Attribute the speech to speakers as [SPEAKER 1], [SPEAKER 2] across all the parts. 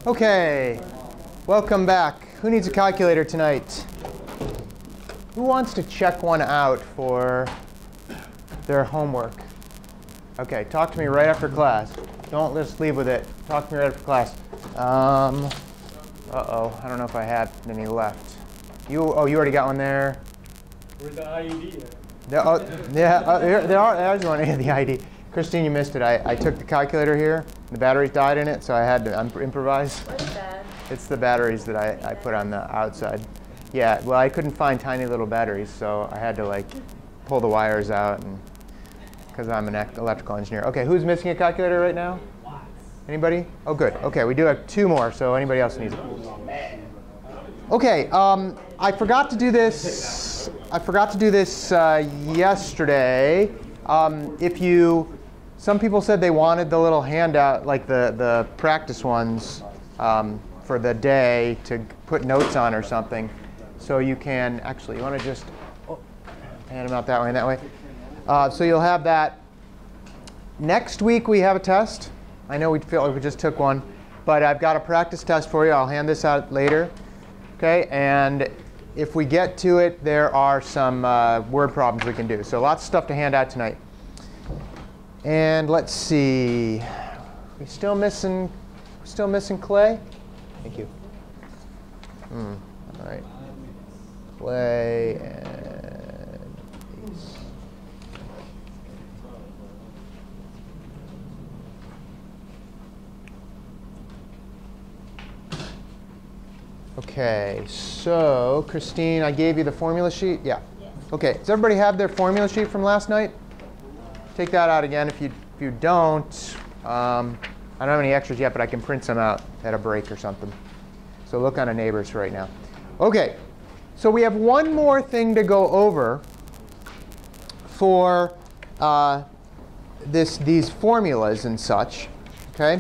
[SPEAKER 1] Okay, welcome back. Who needs a calculator tonight? Who wants to check one out for their homework? Okay, talk to me right after class. Don't just leave with it. Talk to me right after class. Uh-oh, I don't know if I had any left. You already got one there.
[SPEAKER 2] Where's the IED?
[SPEAKER 1] There's one in the ID. Christine, you missed it. I took the calculator here. The batteries died in it, so I had to improvise.
[SPEAKER 3] What is that?
[SPEAKER 1] It's the batteries that I put on the outside. Yeah, well, I couldn't find tiny little batteries, so I had to like pull the wires out, and because I'm an electrical engineer. Okay, who's missing a calculator right now? Anybody? Oh, good. Okay, we do have two more, so anybody else needs it. Okay, I forgot to do this. Yesterday. Some people said they wanted the little handout, like the practice ones, for the day to put notes on or something. So you can actually, you want to just hand them out that way and that way. So you'll have that. Next week we have a test. I know we feel like we just took one, but I've got a practice test for you. I'll hand this out later. Okay, and if we get to it, there are some word problems we can do. So lots of stuff to hand out tonight. And let's see, we still missing Clay? Thank you. All right, Clay and Ace. Okay, so Christine, I gave you the formula sheet? Yeah. Yes. Okay, does everybody have their formula sheet from last night? Take that out again. If you don't, I don't have any extras yet, but I can print some out at a break or something. So look on a neighbor's right now. OK, so we have one more thing to go over for these formulas and such. OK,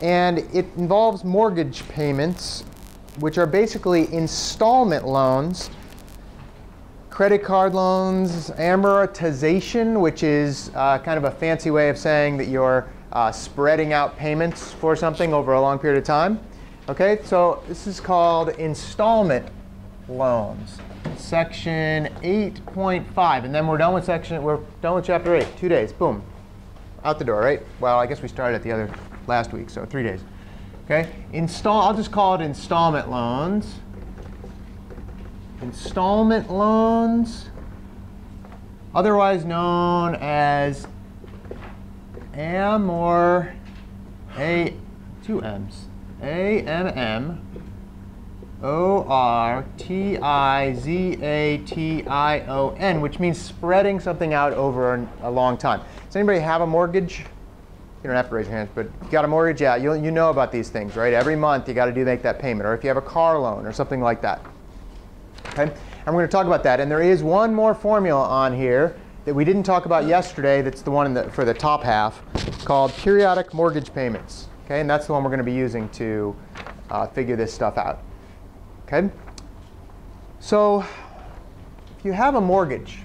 [SPEAKER 1] and it involves mortgage payments, which are basically installment loans. Credit card loans, amortization, which is kind of a fancy way of saying that you're spreading out payments for something over a long period of time. Okay, so this is called installment loans, section 8.5, and then we're done with chapter 8. 2 days, boom, out the door, right? Well, I guess we started at the other last week, so 3 days. Okay, I'll just call it installment loans. Installment loans, otherwise known as two M's, AMMORTIZATION, which means spreading something out over a long time. Does anybody have a mortgage? You don't have to raise your hands, but if you got a mortgage, yeah, you know about these things, right? Every month you got to make that payment, or if you have a car loan or something like that. Okay? And we're going to talk about that. And there is one more formula on here that we didn't talk about yesterday. That's the one for the top half, called periodic mortgage payments. Okay? And that's the one we're going to be using to figure this stuff out. Okay? So if you have a mortgage,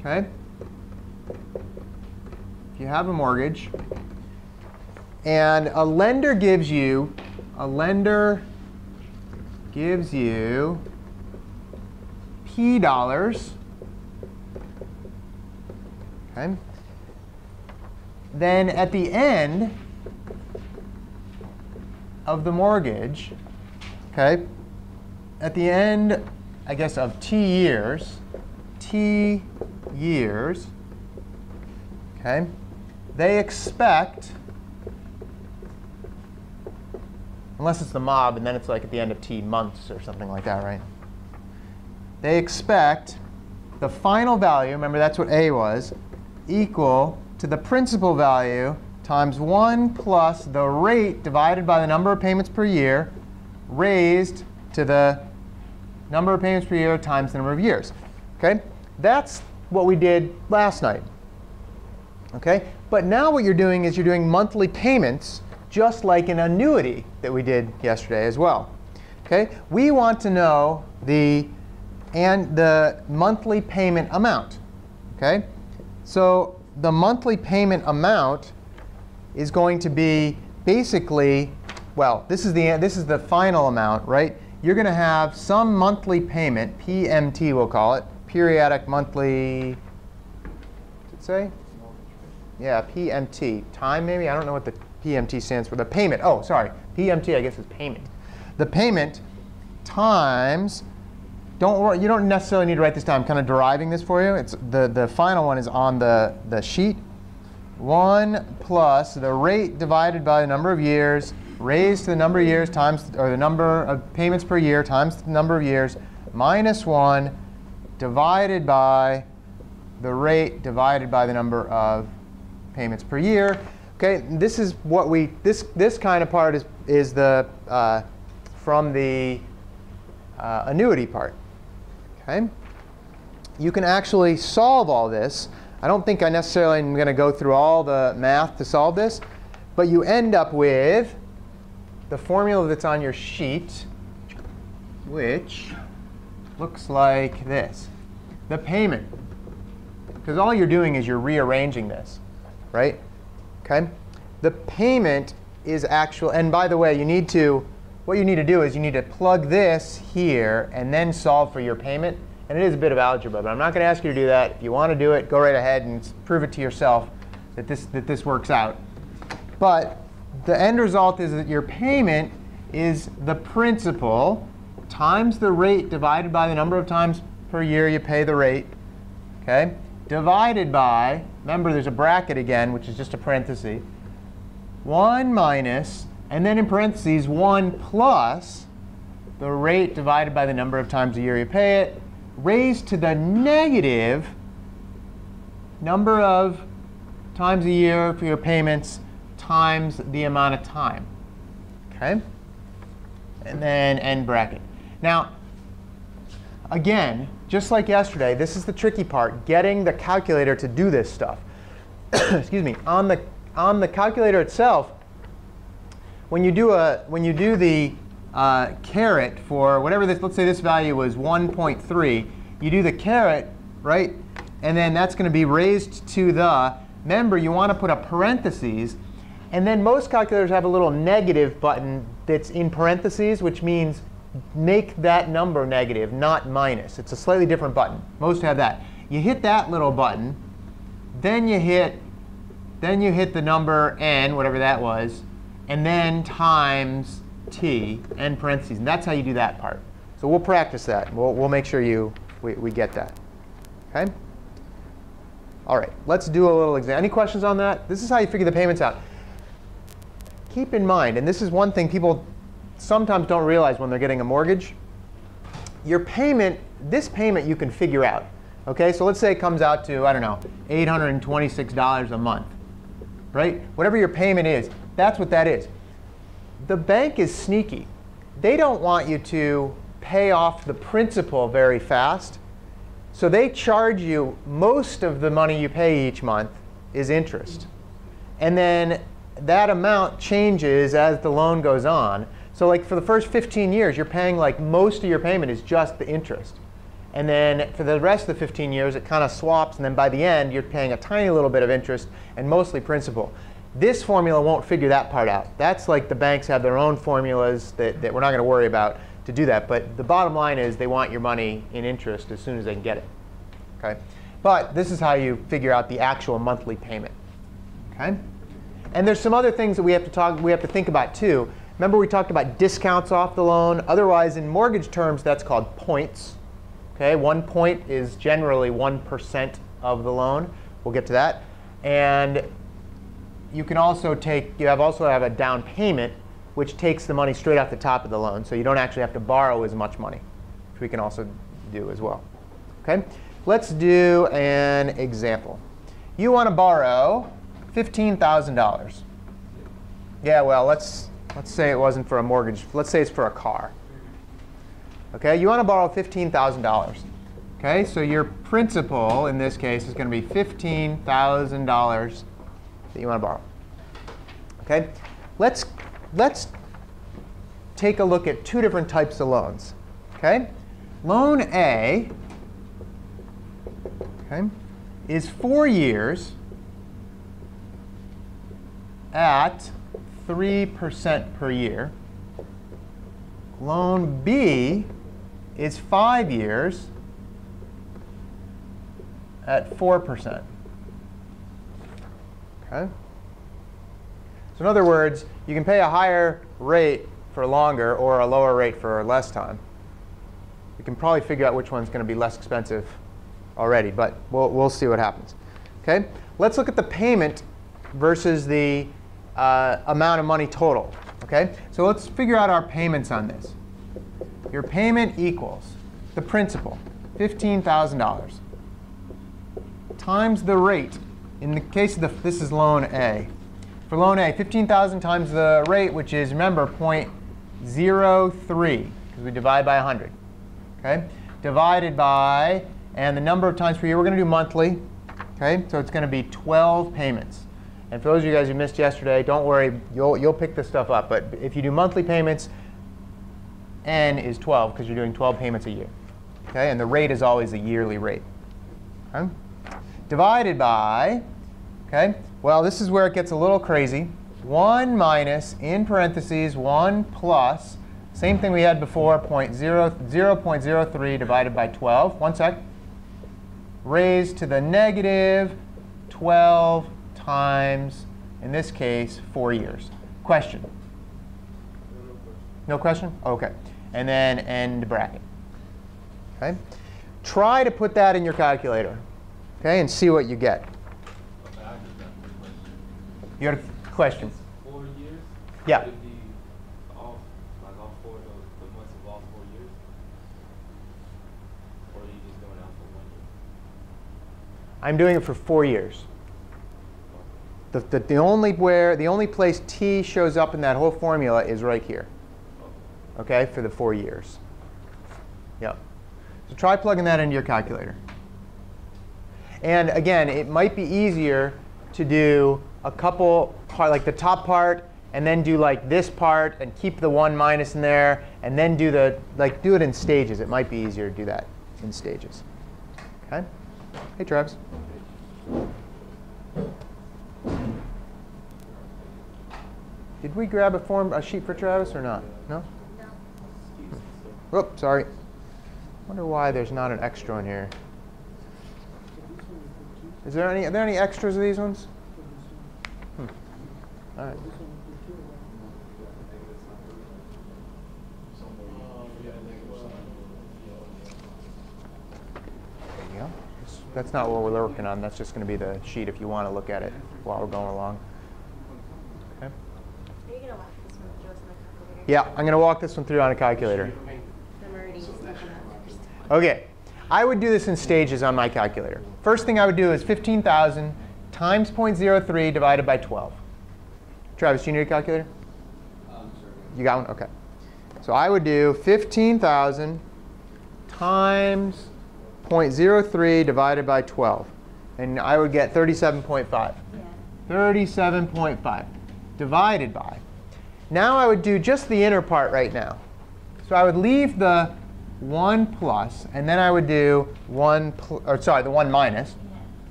[SPEAKER 1] okay? If you have a mortgage, and a lender gives you P dollars, okay? Then at the end of the mortgage, okay, at the end, I guess, of T years, okay, they expect, unless it's the mob, and then it's like at the end of T months or something like that, right? They expect the final value, remember that's what A was, equal to the principal value times 1 plus the rate divided by the number of payments per year raised to the number of payments per year times the number of years. Okay? That's what we did last night. Okay? But now what you're doing is you're doing monthly payments, just like an annuity that we did yesterday as well. Okay? We want to know the monthly payment amount. Okay? So the monthly payment amount is going to be basically well, this is the final amount, right? You're going to have some monthly payment, PMT we'll call it, periodic monthly, did it say? Yeah, PMT. Time maybe? I don't know what the PMT stands for. The payment. Oh, sorry. PMT, I guess, is payment. The payment times, you don't necessarily need to write this down. I'm kind of deriving this for you. It's the final one is on the sheet. 1 plus the rate divided by the number of years raised to the number of years times, or the number of payments per year times the number of years, minus 1 divided by the rate divided by the number of payments per year. Okay, this is what this kind of part is the from the annuity part. Okay, you can actually solve all this. I don't think I necessarily am going to go through all the math to solve this, but you end up with the formula that's on your sheet, which looks like this. The payment, because all you're doing is you're rearranging this, right? Okay. The payment is actual, and by the way, what you need to do is you need to plug this here and then solve for your payment. And it is a bit of algebra, but I'm not going to ask you to do that. If you want to do it, go right ahead and prove it to yourself that this works out. But the end result is that your payment is the principal times the rate divided by the number of times per year you pay the rate, okay, divided by, remember there's a bracket again, which is just a parenthesis, 1 minus, and then in parentheses 1 plus the rate divided by the number of times a year you pay it, raised to the negative number of times a year for your payments times the amount of time. Okay? And then end bracket. Now, again, just like yesterday, this is the tricky part, getting the calculator to do this stuff. Excuse me. On the calculator itself, when you do the caret for whatever this, let's say this value was 1.3, you do the caret, right? And then that's going to be raised to the, remember, you want to put a parentheses. And then most calculators have a little negative button that's in parentheses, which means make that number negative, not minus. It's a slightly different button. Most have that. You hit that little button, then you hit the number n, whatever that was, and then times t, end parentheses. And that's how you do that part. So we'll practice that. We'll make sure we get that. Okay? All right, let's do a little example. Any questions on that? This is how you figure the payments out. Keep in mind, and this is one thing people sometimes don't realize when they're getting a mortgage, your payment, this payment you can figure out. Okay, so let's say it comes out to, I don't know, $826 a month, right? Whatever your payment is, that's what that is. The bank is sneaky. They don't want you to pay off the principal very fast. So they charge you, most of the money you pay each month is interest. And then that amount changes as the loan goes on. So like for the first 15 years, you're paying like most of your payment is just the interest. And then for the rest of the 15 years, it kind of swaps. And then by the end, you're paying a tiny little bit of interest and mostly principal. This formula won't figure that part out. That's like the banks have their own formulas that we're not going to worry about to do that. But the bottom line is they want your money in interest as soon as they can get it. Okay? But this is how you figure out the actual monthly payment. Okay? And there's some other things that we have to think about too. Remember we talked about discounts off the loan. Otherwise, in mortgage terms, that's called points. Okay? 1 point is generally 1% of the loan. We'll get to that. And you can also also have a down payment, which takes the money straight off the top of the loan. So you don't actually have to borrow as much money, which we can also do as well. Okay? Let's do an example. You want to borrow $15,000. Yeah, well, let's say it wasn't for a mortgage. Let's say it's for a car. Okay, you want to borrow $15,000. Okay, so your principal in this case is going to be $15,000 that you want to borrow. Okay, let's take a look at two different types of loans. Okay, loan A, okay, is 4 years at 3% per year. Loan B is 5 years at 4%. Okay? So in other words, you can pay a higher rate for longer or a lower rate for less time. You can probably figure out which one's going to be less expensive already, but we'll see what happens. Okay? Let's look at the payment versus the amount of money total. Okay? So let's figure out our payments on this. Your payment equals the principal, $15,000, times the rate. In the case of this is loan A. For loan A, 15,000 times the rate, which is, remember, 0.03, because we divide by 100. Okay? Divided by, and the number of times per year, we're going to do monthly. Okay? So it's going to be 12 payments. And for those of you guys who missed yesterday, don't worry, you'll pick this stuff up. But if you do monthly payments, N is 12, because you're doing 12 payments a year. Okay? And the rate is always the yearly rate. Okay? Divided by, okay, well, this is where it gets a little crazy. 1 minus, in parentheses, 1 plus, same thing we had before, 0.03 divided by 12. One sec. Raised to the negative 12 times, in this case, 4 years. Question? No question? OK. And then end bracket. Okay. Try to put that in your calculator, okay, and see what you get. You got a question?
[SPEAKER 3] 4 years?
[SPEAKER 1] Yeah.
[SPEAKER 3] Would it be all 4 the months of all 4 years? Or are you just going out for 1 year?
[SPEAKER 1] I'm doing it for 4 years. The only place t shows up in that whole formula is right here. Okay, for the 4 years. Yep. So try plugging that into your calculator. And again, it might be easier to do a couple, like the top part, and then do like this part, and keep the 1 minus in there, and then do the do it in stages. It might be easier to do that in stages. Okay. Hey, Travis. Did we grab a sheet for Travis or not? No? No. Oops, sorry. Wonder why there's not an extra in here. Are there any extras of these ones? All right. There you go. That's not what we're working on. That's just going to be the sheet if you want to look at it while we're going along. Okay.
[SPEAKER 4] Are you going to walk this one through on a calculator?
[SPEAKER 1] Yeah, I'm going to walk this one through on a calculator.
[SPEAKER 4] I'm already stuck on that first.
[SPEAKER 1] OK. I would do this in stages on my calculator. First thing I would do is 15,000 times 0.03 divided by 12. Travis, do you need a calculator? You got one? OK. So I would do 15,000 times 0.03 divided by 12. And I would get 37.5. Yeah. 37.5 divided by. Now I would do just the inner part right now. So I would leave the 1 plus, and then I would do the 1 minus.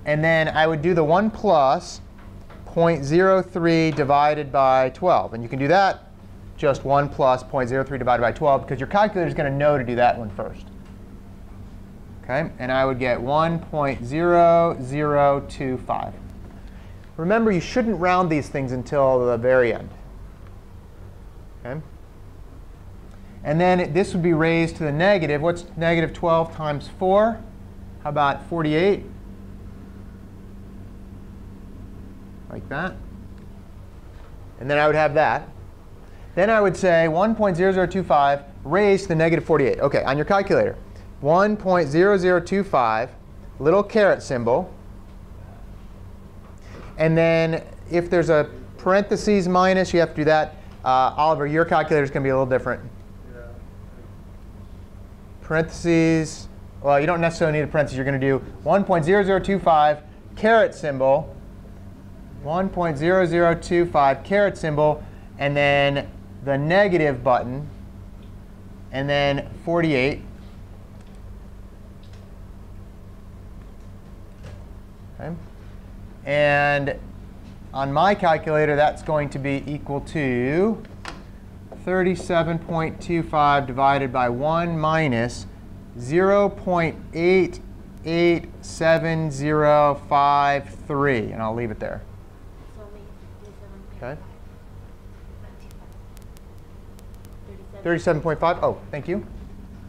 [SPEAKER 1] And then I would do the 1 plus 0.03 divided by 12. And you can do that just 1 plus 0.03 divided by 12, because your calculator is going to know to do that one first. Okay? And I would get 1.0025. Remember, you shouldn't round these things until the very end. Okay? And then this would be raised to the negative. What's negative 12 times 4? How about 48? Like that. And then I would have that. Then I would say 1.0025 raised to the negative 48. OK, on your calculator, 1.0025, little caret symbol. And then if there's a parentheses minus, you have to do that. Oliver, your calculator is going to be a little different. Parentheses, well, you don't necessarily need a parentheses. You're going to do 1.0025 caret symbol, 1.0025 caret symbol, and then the negative button, and then 48. Okay. And on my calculator, that's going to be equal to 37.25 divided by 1 minus 0.887053. And I'll leave it there.
[SPEAKER 4] It's only
[SPEAKER 1] 37.
[SPEAKER 4] not
[SPEAKER 1] 37.5? Oh, thank you.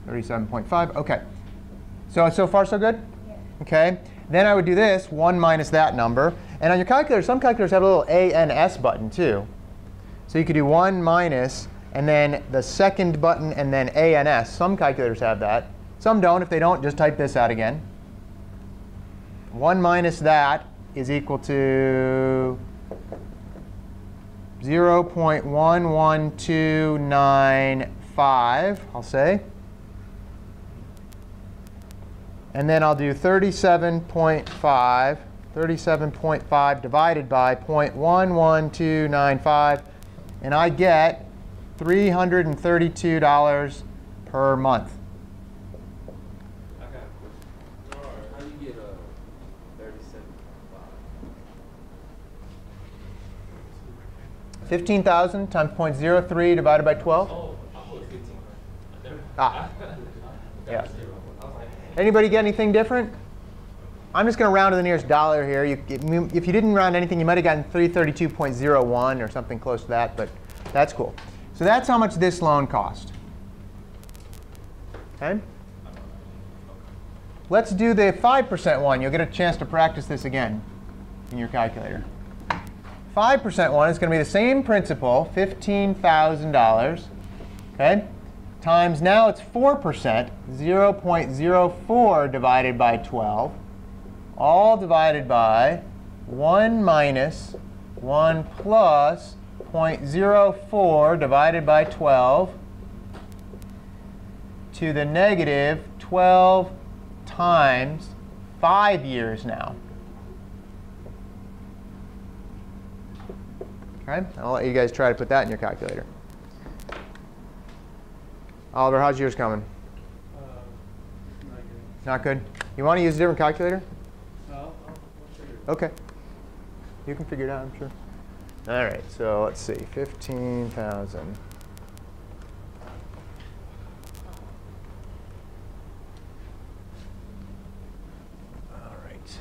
[SPEAKER 1] 37.5. OK. So far, so good?
[SPEAKER 4] Yeah.
[SPEAKER 1] OK. Then I would do this, 1 minus that number. And on your calculator, some calculators have a little ANS button, too. So you could do 1 minus, and then the second button, and then ANS. Some calculators have that. Some don't. If they don't, just type this out again. 1 minus that is equal to 0.11295, I'll say. And then I'll do 37.5 divided by 0.11295. And I get $332 per month.
[SPEAKER 3] I got a question. How do you get 37.5?
[SPEAKER 1] 15,000 times 0.03 divided by 12.
[SPEAKER 3] Oh, I put 15.
[SPEAKER 1] Ah. Yeah. Anybody get anything different? I'm just going to round to the nearest dollar here. If you didn't round anything, you might have gotten 332.01 or something close to that, but that's cool. So that's how much this loan cost. Okay? Let's do the 5% one. You'll get a chance to practice this again in your calculator. 5% one is going to be the same principal, $15,000. Okay? Times, now it's 4%, 0.04 divided by 12, all divided by 1 minus 1 plus 0.04 divided by 12 to the negative 12 times 5 years now. Okay? I'll let you guys try to put that in your calculator. Oliver, how's yours coming?
[SPEAKER 2] Not good.
[SPEAKER 1] Not good? You want to use a different calculator?
[SPEAKER 2] I'll figure it out.
[SPEAKER 1] OK. You can figure it out, I'm sure. All right, so let's see, 15,000. All right.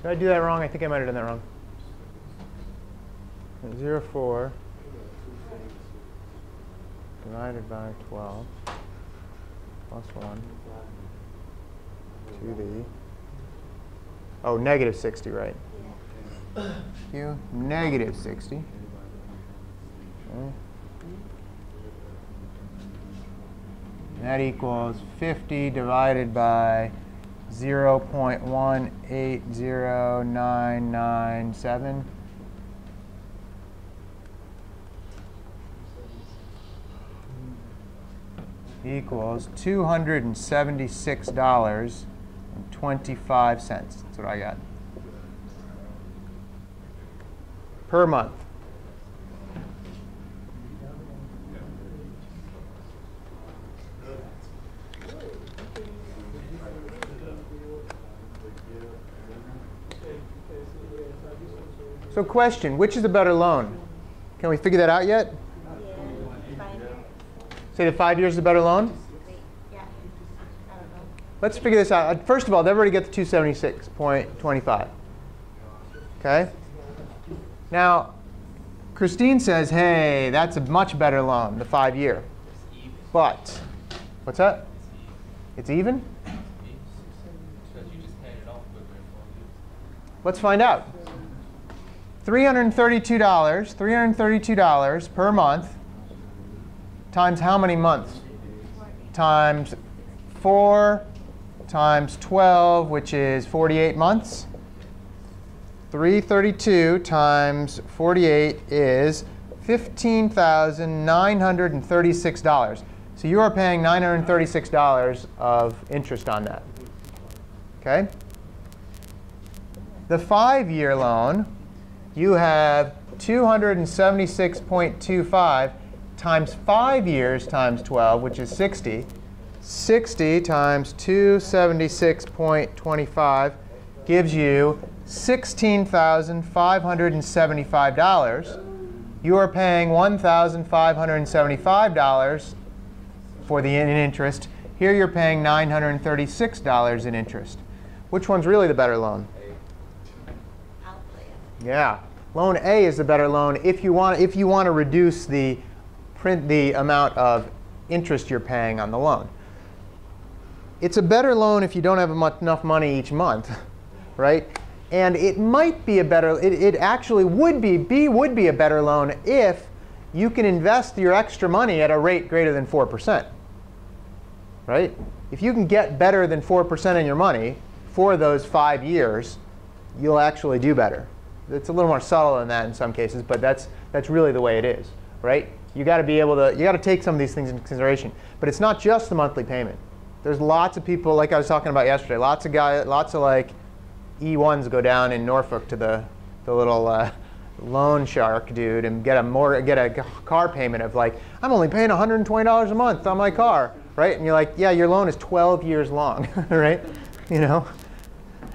[SPEAKER 1] Did I do that wrong? I think I might have done that wrong. 0.04 divided by 12 plus 1 to the, oh, negative 60, right? Q, negative 60. Okay. That equals 50 divided by 0.180997. Equals $276.25. That's what I got. Per month. So question, which is a better loan? Can we figure that out yet?
[SPEAKER 4] Yeah, 5 years.
[SPEAKER 1] Say the 5 years is a better loan?
[SPEAKER 4] Wait, yeah. I don't know.
[SPEAKER 1] Let's figure this out. First of all, they've already got the 276.25. Okay? Now, Christine says, hey, that's a much better loan, the 5 year. But, what's that? It's even? Let's find out. $332 per month times how many months? Times 4 times 12, which is 48 months. 332 times 48 is $15,936. So you are paying $936 of interest on that. Okay? The 5-year loan, you have 276.25 times 5 years times 12, which is 60. 60 times 276.25 gives you $16,575. You are paying $1,575 for the in interest. Here you're paying $936 in interest. Which one's really the better loan? Yeah, loan A is the better loan if you want to reduce the amount of interest you're paying on the loan. It's a better loan if you don't have enough money each month, right? And it might be a better. It actually would be a better loan if you can invest your extra money at a rate greater than 4%, right? If you can get better than 4% in your money for those 5 years, you'll actually do better. It's a little more subtle than that in some cases, but that's really the way it is, right? You got to be able to, you got to take some of these things into consideration. But it's not just the monthly payment. There's lots of people, like I was talking about yesterday, lots of like E1s go down in Norfolk to the little loan shark dude and get a car payment of like, I'm only paying $120 a month on my car, right? And you're like, yeah, your loan is 12 years long, right? You know.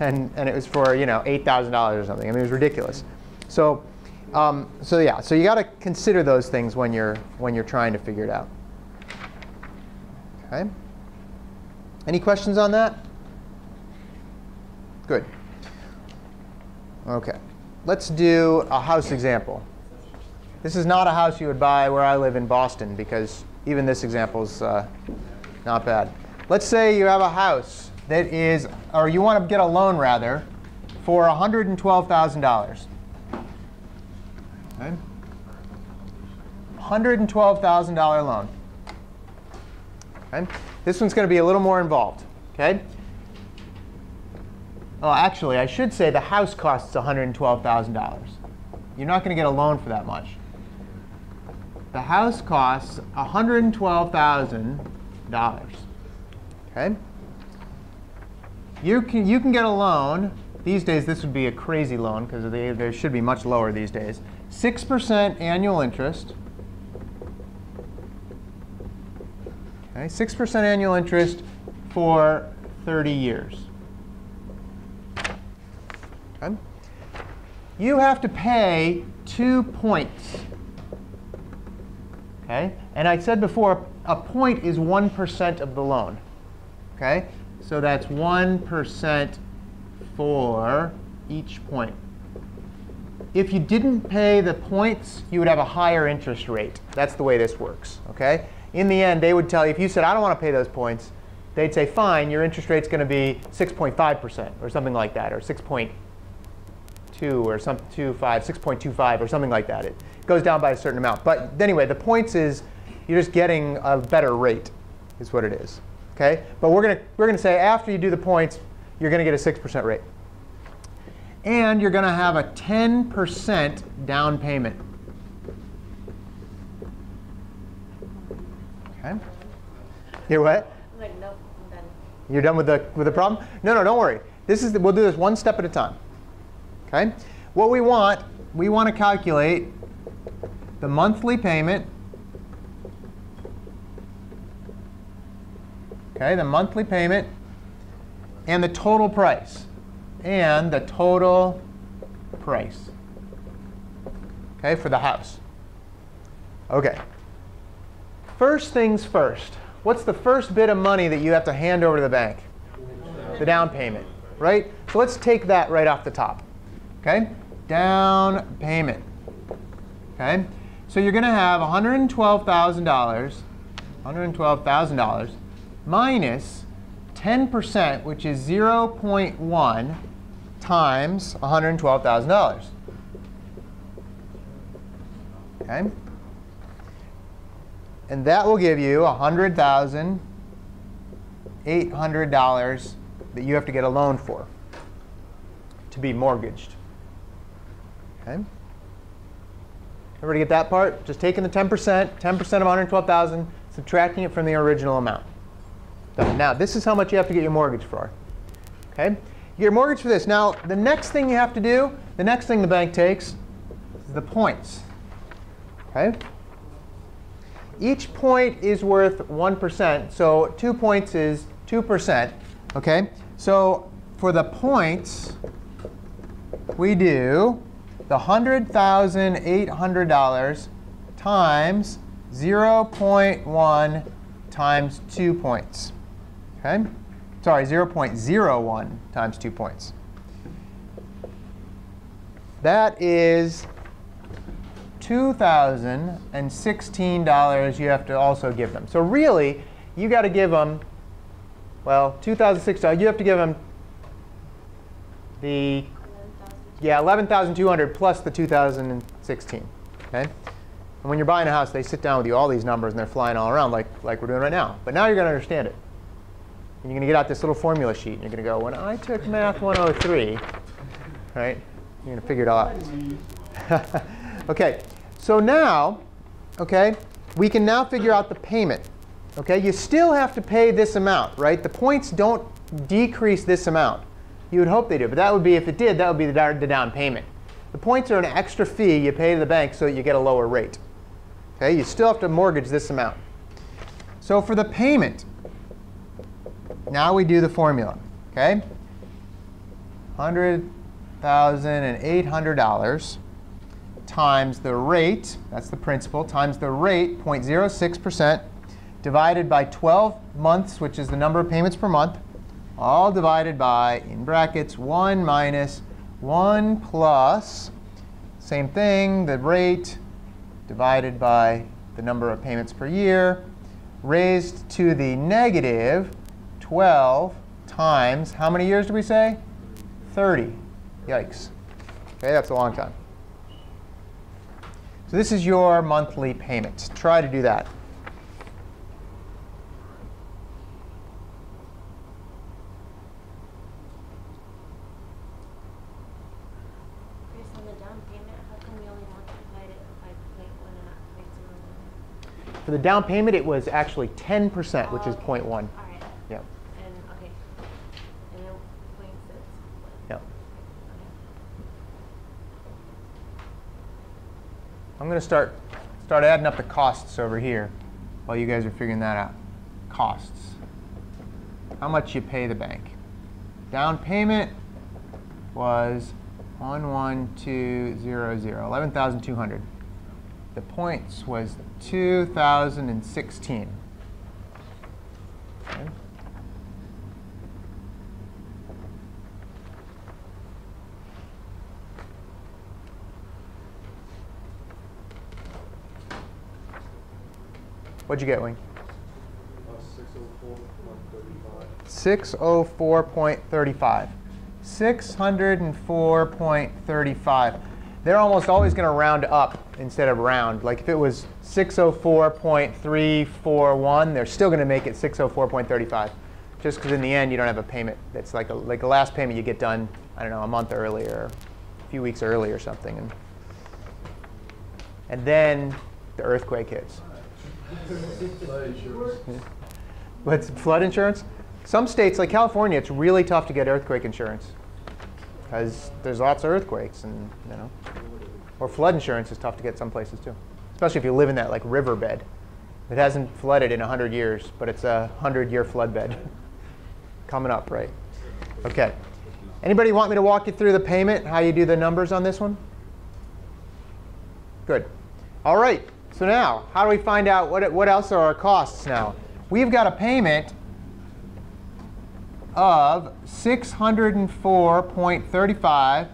[SPEAKER 1] And it was for $8,000 or something. I mean, it was ridiculous. So yeah. So you got to consider those things when you're trying to figure it out. Okay. Any questions on that? Good. Okay. Let's do a house example. This is not a house you would buy where I live in Boston, because even this example is not bad. Let's say you have a house that is, or you want to get a loan rather, for $112,000. Okay. $112,000 loan. Okay. This one's going to be a little more involved. Okay. Oh, actually, I should say the house costs $112,000. You're not going to get a loan for that much. The house costs $112,000. Okay. You can get a loan. These days, this would be a crazy loan because they should be much lower these days. 6% annual interest. Okay, 6% annual interest for 30 years. Okay. You have to pay 2 points. Okay, and I said before, a point is 1% of the loan. Okay. So that's 1% for each point. If you didn't pay the points, you would have a higher interest rate. That's the way this works. Okay? In the end, they would tell you, if you said, I don't want to pay those points, they'd say, fine, your interest rate's going to be 6.5% or something like that, or 6.2 or 6.25 or something like that. It goes down by a certain amount. But anyway, the points is you're just getting a better rate is what it is. Okay? But we're going to say after you do the points, you're going to get a 6% rate. And you're going to have a 10% down payment. Okay? You're what?
[SPEAKER 4] I'm like, nope, I'm done.
[SPEAKER 1] You're done with the problem? No, don't worry. We'll do this one step at a time. Okay? What we want to calculate the monthly payment. Okay, the monthly payment and the total price. And the total price. Okay, for the house. Okay. first things first. What's the first bit of money that you have to hand over to the bank? The down payment, right? So let's take that right off the top. Okay? Down payment. Okay? So you're going to have $112,000 minus 10%, which is 0.1 times $112,000. Okay? And that will give you $100,800 that you have to get a loan for to be mortgaged. Okay? Everybody get that part? Just taking the 10% of 112,000, subtracting it from the original amount. Done. Now, this is how much you have to get your mortgage for. Okay? You get your mortgage for this. Now, the next thing you have to do, the next thing the bank takes is the points. Okay? Each point is worth 1%, so 2 points is 2%. Okay? So for the points, we do the $100,800 times 0.1 times 2 points. Okay? Sorry, 0.01 times 2 points. That is $2,016 you have to also give them. So really, you got to give them, well, $2,006. You have to give them the, yeah, $11,200 plus the $2,016. Okay? And when you're buying a house, they sit down with you all these numbers, and they're flying all around like we're doing right now. But now you're going to understand it. And you're going to get out this little formula sheet, and you're going to go, when I took Math 103, right? You're going to figure it all out. OK, so now, OK, we can now figure out the payment. OK, you still have to pay this amount, right? The points don't decrease this amount. You would hope they do, but that would be, if it did, that would be the down payment. The points are an extra fee you pay to the bank so that you get a lower rate. OK, you still have to mortgage this amount. So for the payment, now we do the formula. OK, $100,800 times the rate, that's the principal, times the rate, 0.06%, divided by 12 months, which is the number of payments per month, all divided by, in brackets, 1 minus 1 plus, same thing, the rate divided by the number of payments per year, raised to the negative 12 times, how many years do we say? 30. Yikes. OK, that's a long time. So this is your monthly payment. Try to do that.
[SPEAKER 4] Based on the down payment, how come we only multiplied it by 0.1 and not 0.01?
[SPEAKER 1] For the down payment, it was actually 10%, which is 0.1.
[SPEAKER 4] All right.
[SPEAKER 1] Yeah.
[SPEAKER 4] And OK. And then 0.6.
[SPEAKER 1] Yeah. I'm going to start adding up the costs over here while you guys are figuring that out. Costs. How much you pay the bank. Down payment was 11200, 11,200. The points was 2,016. Okay. What'd you get, Wing? 604.35. 604.35. They're almost always going to round up instead of round. Like if it was 604.341, they're still going to make it 604.35. Just because in the end you don't have a payment. That's like a last payment you get done, I don't know, a month early or a few weeks early or something. And then the earthquake hits. What's flood insurance? Some states, like California, it's really tough to get earthquake insurance because there's lots of earthquakes, and or flood insurance is tough to get some places too, especially if you live in that like riverbed. It hasn't flooded in 100 years, but it's a 100-year flood bed coming up, right? OK. Anybody want me to walk you through the payment, how you do the numbers on this one? Good. All right. So now, how do we find out what else are our costs now? We've got a payment of $604.35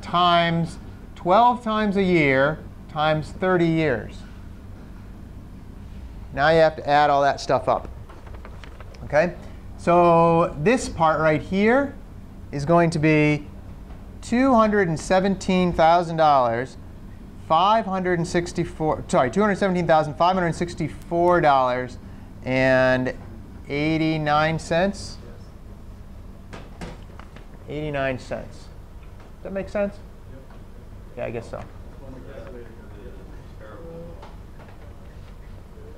[SPEAKER 1] times 12 times a year times 30 years. Now you have to add all that stuff up. OK? So this part right here is going to be $217,564. $217,564.89. 89 cents. Does that make sense? Yeah, I guess so.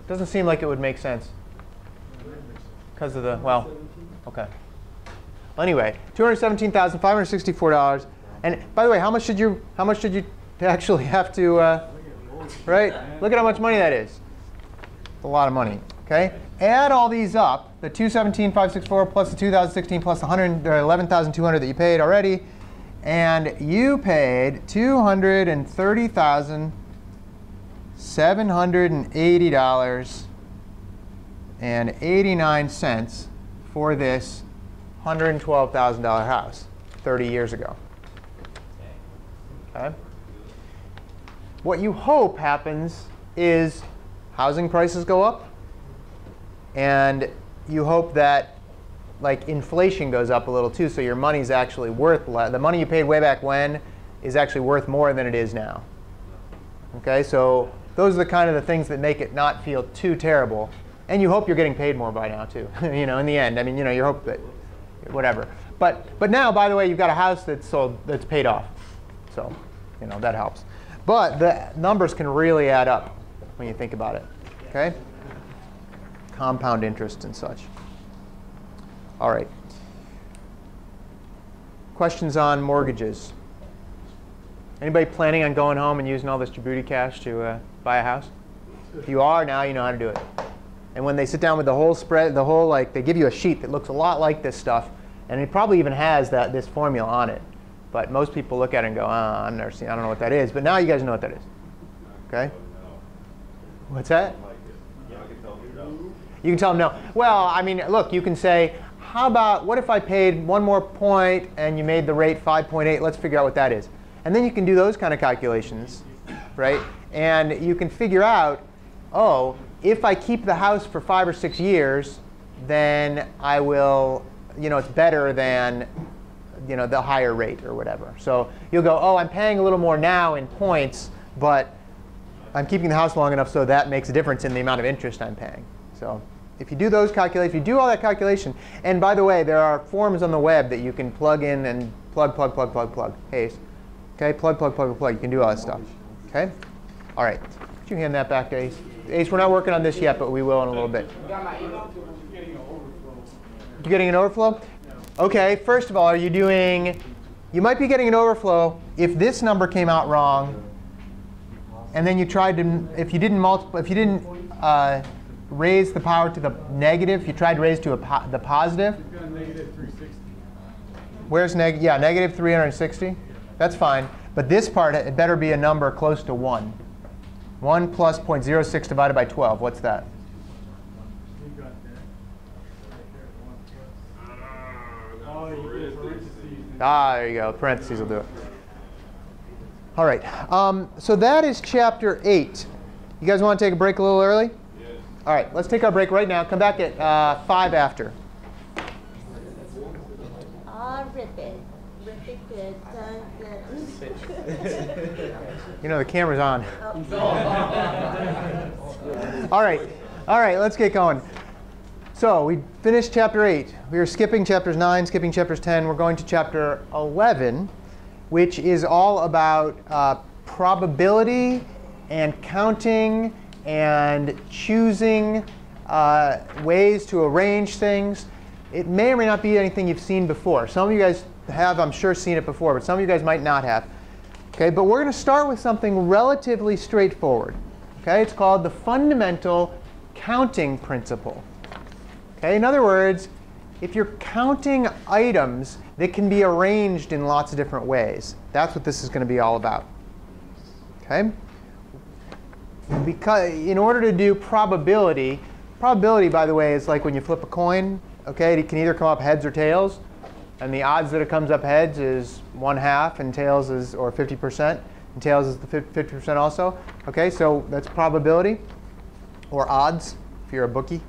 [SPEAKER 1] Doesn't seem like it would make sense because of the, well, OK. Well, anyway, $217,564. And by the way, how much did you actually have to, right? Look at how much money that is. It's a lot of money. OK? Add all these up, the $217,564 plus the 2016 plus the $11,200 that you paid already, and you paid $230,780.89 for this $112,000 house 30 years ago. Okay? What you hope happens is housing prices go up, and you hope that like inflation goes up a little too, so your money's actually worth less. The money you paid way back when is actually worth more than it is now. Okay, so those are the kind of the things that make it not feel too terrible. And you hope you're getting paid more by now too. In the end, I mean, you hope that whatever. But now, by the way, you've got a house that's sold, that's paid off. So that helps. But the numbers can really add up when you think about it. Okay? Compound interest and such. All right. Questions on mortgages? Anybody planning on going home and using all this Djibouti cash to buy a house? If you are, now you know how to do it. And when they sit down with the whole spread, they give you a sheet that looks a lot like this stuff, and it probably even has this formula on it. But most people look at it and go, I've never seen, I don't know what that is. But now you guys know what that is. Okay? What's that? You can tell them no. Well, I mean, look, you can say, how about, what if I paid one more point and you made the rate 5.8? Let's figure out what that is. And then you can do those kind of calculations, right? And you can figure out, oh, if I keep the house for 5 or 6 years, then I will, it's better than, the higher rate or whatever. So you'll go, oh, I'm paying a little more now in points, but I'm keeping the house long enough so that makes a difference in the amount of interest I'm paying. So if you do those calculations, if you do all that calculation, and by the way, there are forms on the web that you can plug in and plug. Hey, Ace. OK, plug. You can do all that stuff. OK? All right. Could you hand that back to Ace? Ace, we're not working on this yet, but we will in a little bit. You getting an overflow? OK, first of all, you might be getting an overflow if this number came out wrong, and then you tried to, if you didn't raise the power to the negative, you tried to raise to the positive.
[SPEAKER 2] Negative 360.
[SPEAKER 1] Where's negative 360? That's fine. But this part, it better be a number close to 1. 1 plus 0.06 divided by 12. What's that?
[SPEAKER 2] You got that.
[SPEAKER 1] There you go. Parentheses will do it. All right. So that is chapter 8. You guys want to take a break a little early?
[SPEAKER 3] Yes.
[SPEAKER 1] All right. Let's take our break right now. Come back at 5 after.
[SPEAKER 4] Rip it. Rip it good. Dun, dun.
[SPEAKER 1] The camera's on.
[SPEAKER 4] Oh.
[SPEAKER 1] All right. Let's get going. So we finished chapter 8. We are skipping chapters 9, skipping chapters 10. We're going to chapter 11, which is all about probability and counting and choosing ways to arrange things. It may or may not be anything you've seen before. Some of you guys have, I'm sure, seen it before, but some of you guys might not have. Okay, but we're going to start with something relatively straightforward. Okay, it's called the fundamental counting principle. Okay, in other words, if you're counting items that can be arranged in lots of different ways, that's what this is going to be all about. Okay? because in order to do probability, probability, by the way, is like when you flip a coin. Okay, it can either come up heads or tails, and the odds that it comes up heads is 1/2, and tails is, or 50%, and tails is the 50% also. Okay, so that's probability, or odds if you're a bookie.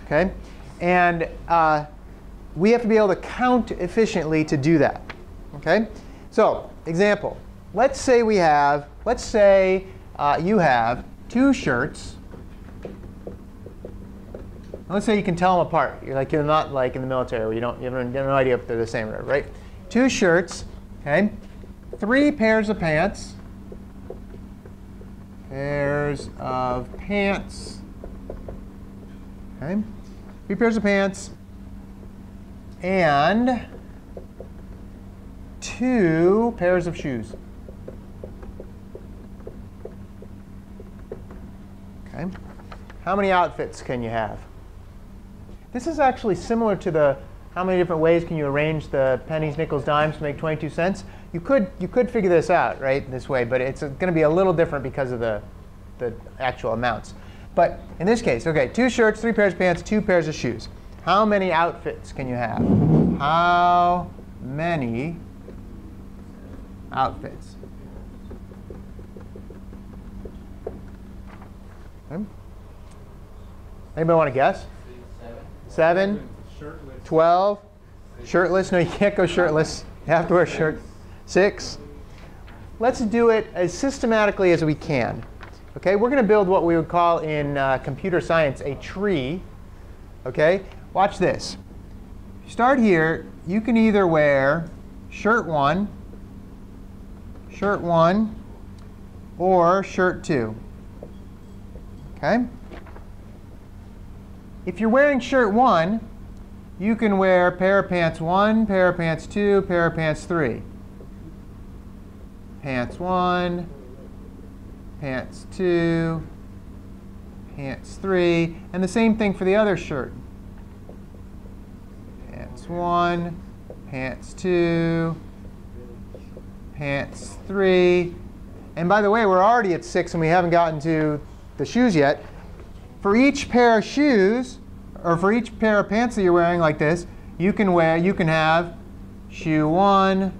[SPEAKER 1] Okay, and we have to be able to count efficiently to do that. Okay, so example. Let's say you have 2 shirts. Let's say you can tell them apart. You're not like in the military where you have no idea if they're the same, right? 2 shirts, okay? 3 pairs of pants. Pairs of pants. Okay? 3 pairs of pants. And 2 pairs of shoes. Okay? How many outfits can you have? This is actually similar to the how many different ways can you arrange the pennies, nickels, dimes to make 22 cents. You could figure this out, right, this way, but it's going to be a little different because of the actual amounts. But in this case, okay, 2 shirts, 3 pairs of pants, 2 pairs of shoes. How many outfits can you have? How many outfits? Okay. Anybody want to guess? 7, 12, shirtless. No, you can't go shirtless. You have to wear a shirt. 6. Let's do it as systematically as we can. Okay, we're going to build what we would call in computer science a tree. Okay, watch this. Start here. You can either wear shirt 1, or shirt 2. Okay. If you're wearing shirt 1, you can wear pair of pants 1, pair of pants 2, pair of pants 3. Pants 1, pants 2, pants 3. And the same thing for the other shirt. Pants 1, pants 2, pants 3. And by the way, we're already at 6 and we haven't gotten to the shoes yet. For each pair of shoes, or for each pair of pants that you're wearing like this, you can have shoe 1,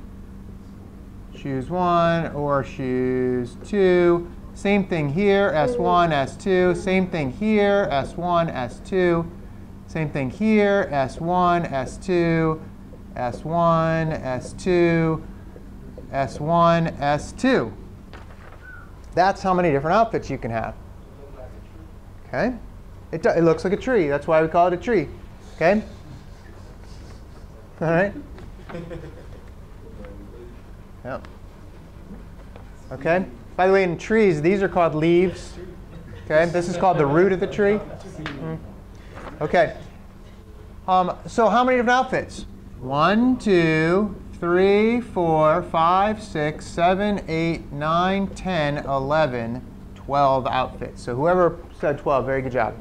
[SPEAKER 1] shoes 1, or shoes 2. Same thing here, S1, S2. Same thing here, S1, S2. Same thing here, S1, S2, S1, S2, S1, S2. That's how many different outfits you can have. Okay? It looks like a tree. That's why we call it a tree. Okay? All right? Yep. Okay? By the way, in trees, these are called leaves. Okay? This is called the root of the tree. Okay. So how many different outfits? 1, 2, 3, 4, 5, 6, 7, 8, 9, 10, 11, 12 outfits. So whoever said 12, very good job.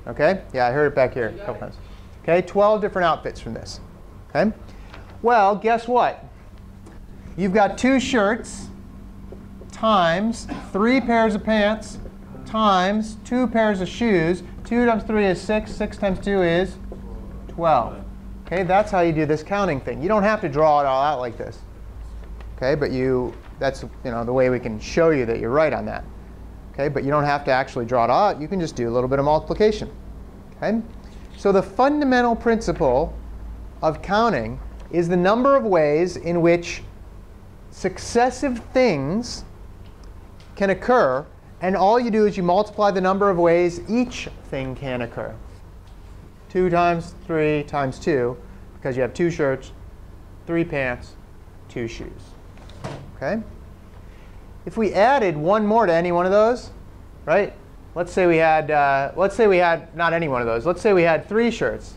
[SPEAKER 1] Okay? Yeah, I heard it back here a couple times. Okay, 12 different outfits from this. Okay? Well, guess what? You've got 2 shirts times 3 pairs of pants times 2 pairs of shoes. 2 times 3 is 6. 6 times 2 is 12. Okay, that's how you do this counting thing. You don't have to draw it all out like this. Okay, but that's the way we can show you that you're right on that. Okay, but you don't have to actually draw it out. You can just do a little bit of multiplication. Okay? So the fundamental principle of counting is the number of ways in which successive things can occur, and all you do is you multiply the number of ways each thing can occur. 2 times 3 times 2, because you have 2 shirts, 3 pants, 2 shoes. Okay? If we added 1 more to any one of those, right? Let's say we had not any one of those. Let's say we had 3 shirts.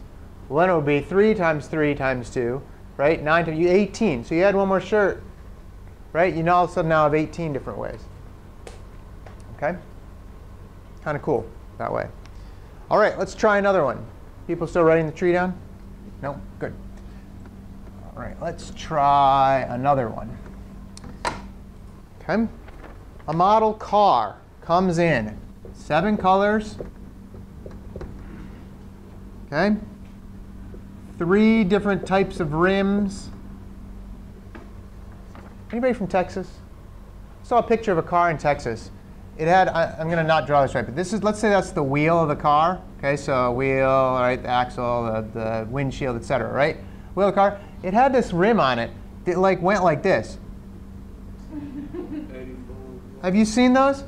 [SPEAKER 1] Well, then it would be 3 times 3 times 2, right? 9 times 18. So you add 1 more shirt, right? You all of a sudden now have 18 different ways. Okay? Kind of cool that way. All right, let's try another one. People still writing the tree down? No? Good. All right, let's try another one. Okay? A model car. comes in 7 colors. Okay. 3 different types of rims. Anybody from Texas? I saw a picture of a car in Texas. It had, I'm going to not draw this right, but this is, let's say that's the wheel of the car. Okay, so wheel, right, the axle, the windshield, etc. Right? Wheel of the car. It had this rim on it that like went like this. Have you seen those?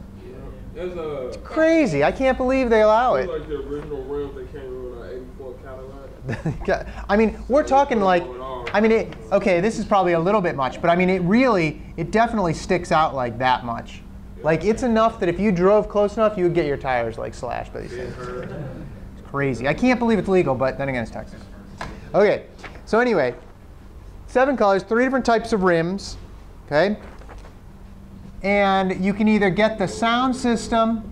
[SPEAKER 5] Yeah.
[SPEAKER 1] It's crazy. I can't believe they allow it.
[SPEAKER 5] Like the original rims that came with an 84 Cadillac.
[SPEAKER 1] I mean, we're talking like, I mean, okay, this is probably a little bit much, but I mean, it definitely sticks out like that much. Like, it's enough that if you drove close enough, you would get your tires like slashed by these things. It's crazy. I can't believe it's legal, but then again, it's Texas. Okay, so anyway, 7 colors, 3 different types of rims, okay? And you can either get the sound system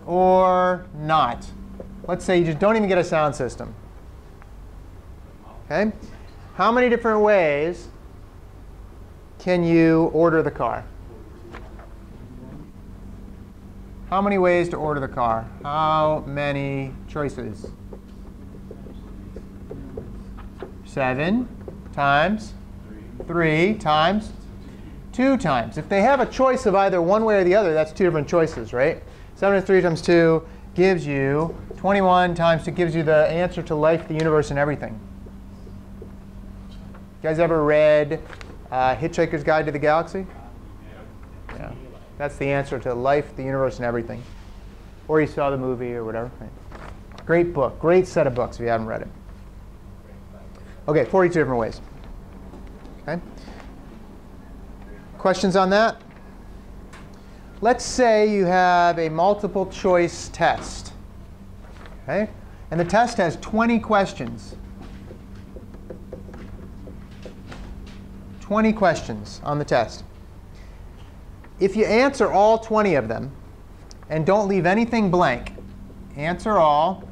[SPEAKER 1] or not. Let's say you just don't even get a sound system. Okay? How many different ways can you order the car? How many ways to order the car? How many choices? 7 times 3 times 2 times. If they have a choice of either one way or the other, that's 2 different choices, right? 7 times 3 times 2 gives you 21 times 2 gives you the answer to life, the universe, and everything. You guys ever read Hitchhiker's Guide to the Galaxy? Yeah. That's the answer to life, the universe, and everything. Or you saw the movie or whatever. Right? Great book. Great set of books if you haven't read it. OK, 42 different ways. Okay. Questions on that? Let's say you have a multiple choice test. Okay? And the test has 20 questions. 20 questions on the test. If you answer all 20 of them and don't leave anything blank, answer all,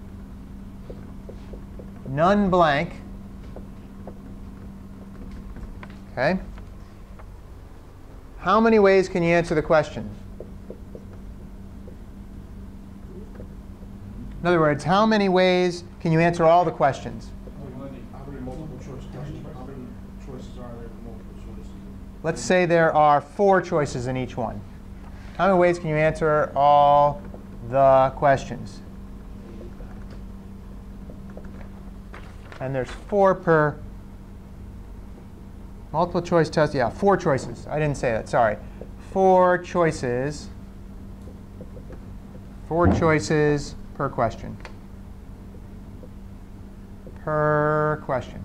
[SPEAKER 1] none blank. Okay? How many ways can you answer the question? In other words, how many ways can you answer all the questions?
[SPEAKER 2] How many multiple choice questions? How many choices are there for multiple choices?
[SPEAKER 1] Let's say there are 4 choices in each one. How many ways can you answer all the questions? And there's 4 per multiple choice test. Yeah, 4 choices. I didn't say that. Sorry. 4 choices. 4 choices per question. Per question.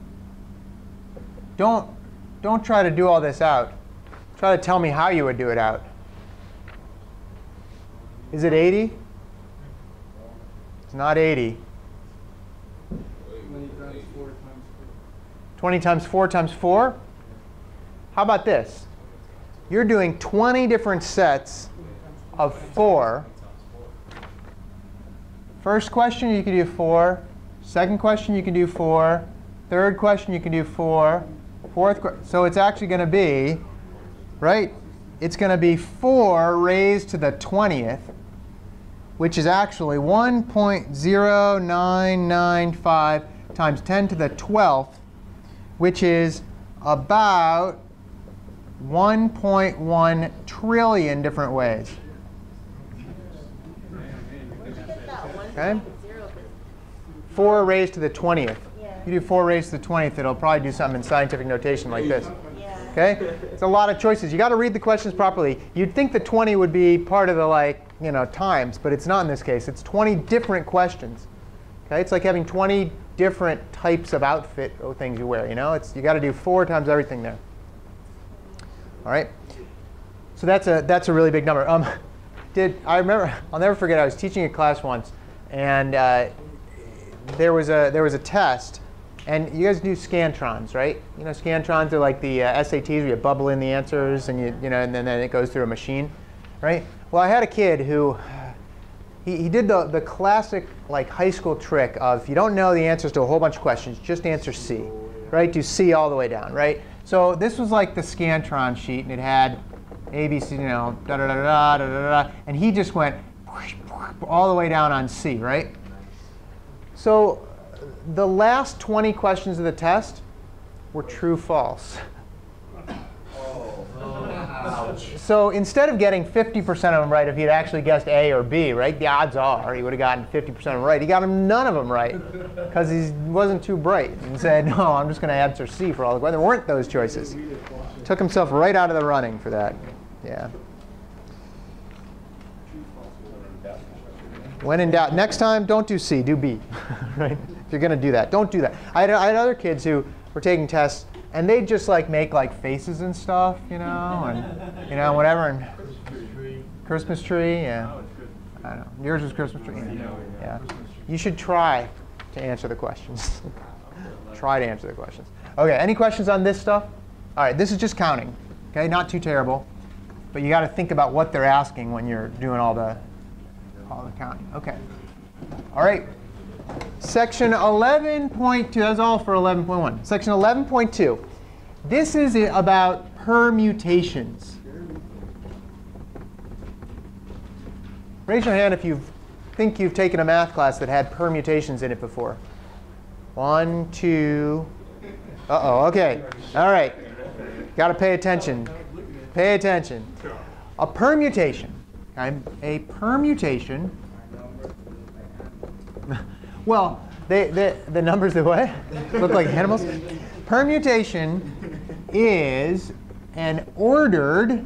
[SPEAKER 1] Don't try to do all this out. Try to tell me how you would do it out. Is it 80? It's not 80. 20 times 4 times 4? How about this? You're doing 20 different sets of 4. First question, you can do 4. Second question, you can do 4. Third question, you can do 4. Fourth question. So it's actually going to be, right? It's going to be 4 raised to the 20th, which is actually 1.0995 times 10 to the 12th, which is about 1.1 trillion different ways. Okay? 4 raised to the 20th. You do 4 raised to the 20th, it'll probably do something in scientific notation like this. Okay? It's a lot of choices. You got to read the questions properly. You'd think the 20 would be part of the times, but it's not in this case. It's 20 different questions. Okay? It's like having 20 different types of outfit or things you wear. You know, you got to do 4 times everything there. All right. So that's a really big number. I remember? I'll never forget. I was teaching a class once, and there was a test. And you guys do scantrons, right? You know, scantrons are like the SATs where you bubble in the answers, and and then it goes through a machine, right? Well, I had a kid who he did the classic high school trick of, if you don't know the answers to a whole bunch of questions, just answer C, right? Do C all the way down, right? So this was like the Scantron sheet, and it had A, B, C, you know, da da da da da da da, and he just went all the way down on C, right? So the last 20 questions of the test were true, false. So instead of getting 50% of them right if he'd actually guessed A or B, right? The odds are he would have gotten 50% of them right. He got none of them right because he wasn't too bright and said, no, I'm just going to answer C for all the questions. There weren't those choices. Took himself right out of the running for that. Yeah. When in doubt, next time, don't do C, do B. Right? If you're going to do that, don't do that. I had other kids who were taking tests, and they'd just like make like faces and stuff, you know, and whatever. And Christmas tree, yeah. I don't know. Yours was Christmas tree. Yeah. You should try to answer the questions. Try to answer the questions. Okay. Any questions on this stuff? All right. This is just counting. Okay. Not too terrible, but you got to think about what they're asking when you're doing all the counting. Okay. All right. Section 11.2, that's all for 11.1. Section 11.2. This is about permutations. Raise your hand if you think you've taken a math class that had permutations in it before. 1, 2. Uh-oh, OK. All right. Got to pay attention. Pay attention. A permutation. Okay? A permutation. Well, the numbers that what? Look like animals? Permutation is an ordered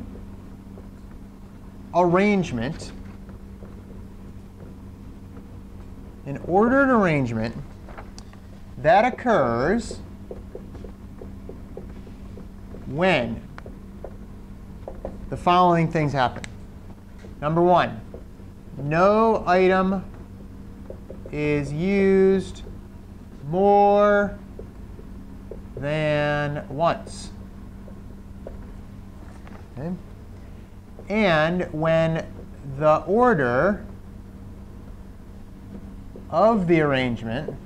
[SPEAKER 1] arrangement. An ordered arrangement that occurs when the following things happen. Number one, no item is used more than once. Okay. And when the order of the arrangement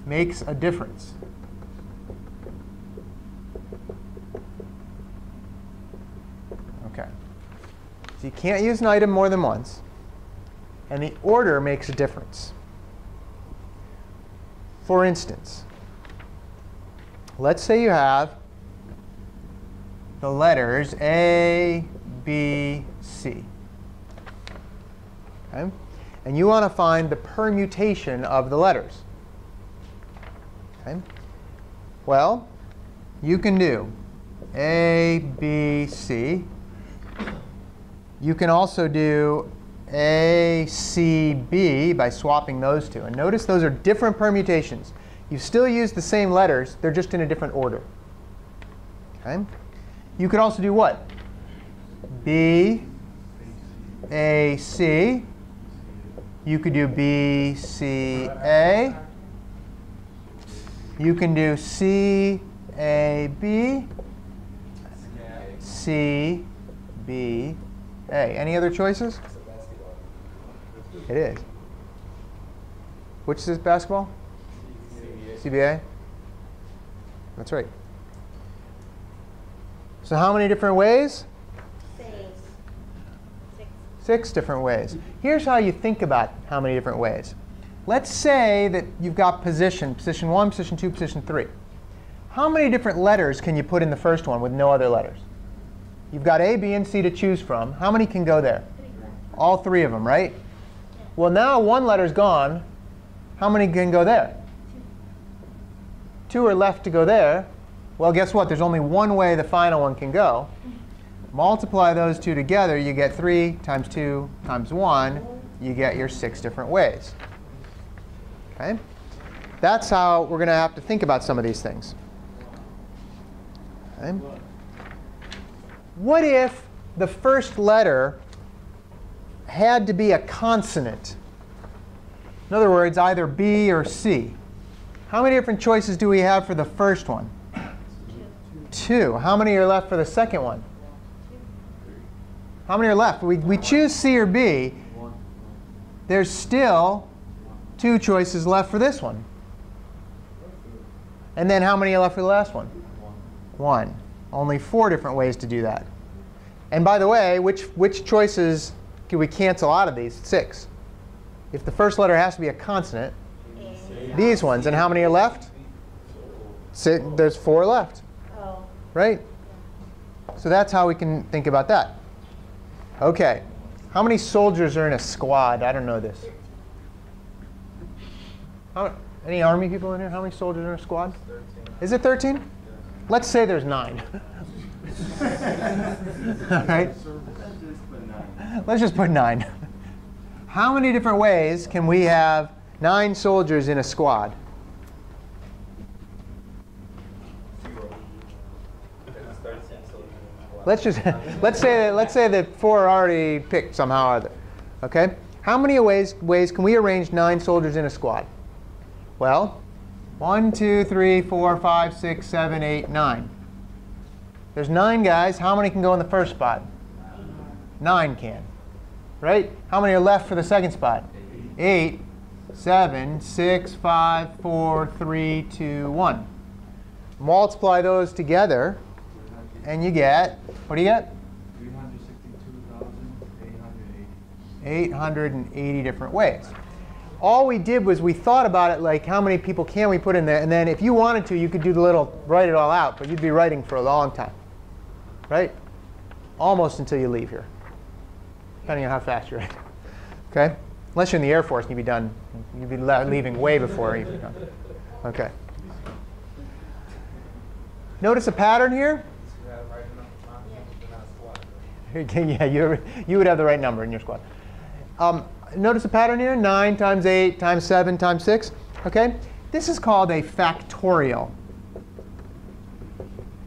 [SPEAKER 1] makes a difference. Okay. So you can't use an item more than once, and the order makes a difference. For instance, let's say you have the letters A, B, C. Okay? And you want to find the permutation of the letters. Okay? Well, you can do A, B, C. You can also do A, C, B by swapping those two. And notice those are different permutations. You still use the same letters. They're just in a different order. Okay? You could also do what? B, A, C. You could do B, C, A. You can do C, A, B, C, B, A. Any other choices? It is. Which is basketball? CBA? That's right. So how many different ways? 6 different ways. Here's how you think about how many different ways. Let's say that you've got position 1, position 2, position 3. How many different letters can you put in the first one with no other letters? You've got A, B, and C to choose from. How many can go there? All 3 of them, right? Well, now 1 letter's gone. How many can go there? 2 are left to go there. Well, guess what? There's only one way the final one can go. Multiply those 2 together, you get 3 times 2 times 1. You get your 6 different ways. Okay? That's how we're going to have to think about some of these things. Okay? What if the first letter had to be a consonant? In other words, either B or C. How many different choices do we have for the first one? 2. How many are left for the second one? How many are left? We choose C or B. There's still 2 choices left for this one. And then how many are left for the last one? One. Only 4 different ways to do that. And by the way, which choices can we cancel out of these? 6. If the first letter has to be a consonant, these ones. And how many are left? There's 4 left.
[SPEAKER 4] Oh.
[SPEAKER 1] Right? So that's how we can think about that. OK. How many soldiers are in a squad? I don't know this. Any Army people in here? How many soldiers are in a squad?
[SPEAKER 3] 13.
[SPEAKER 1] Is it 13?
[SPEAKER 3] Yes.
[SPEAKER 1] Let's say there's 9. All right? Let's just put 9. How many different ways can we have 9 soldiers in a squad?
[SPEAKER 3] 0. It's 13 soldiers.
[SPEAKER 1] Let's say that 4 are already picked somehow or other. Okay? How many ways can we arrange 9 soldiers in a squad? Well, 1, 2, 3, 4, 5, 6, 7, 8, 9. There's 9 guys. How many can go in the first spot? 9 can. Right? How many are left for the second spot? 8, 7, 6, 5, 4, 3, 2, 1. Multiply those together, and you get, what do you get? 880 different ways. All we did was we thought about it like how many people can we put in there, and then if you wanted to, you could do the little write it all out, but you'd be writing for a long time. Right? Almost until you leave here, depending on how fast you're writing. Okay? Unless you're in the Air Force and you'd be done, you'd be leaving way before you'd be done. Okay. Notice a pattern here? Yeah, you would have the right number in your squad. Notice a pattern here, 9 times 8 times 7 times 6. Okay? This is called a factorial.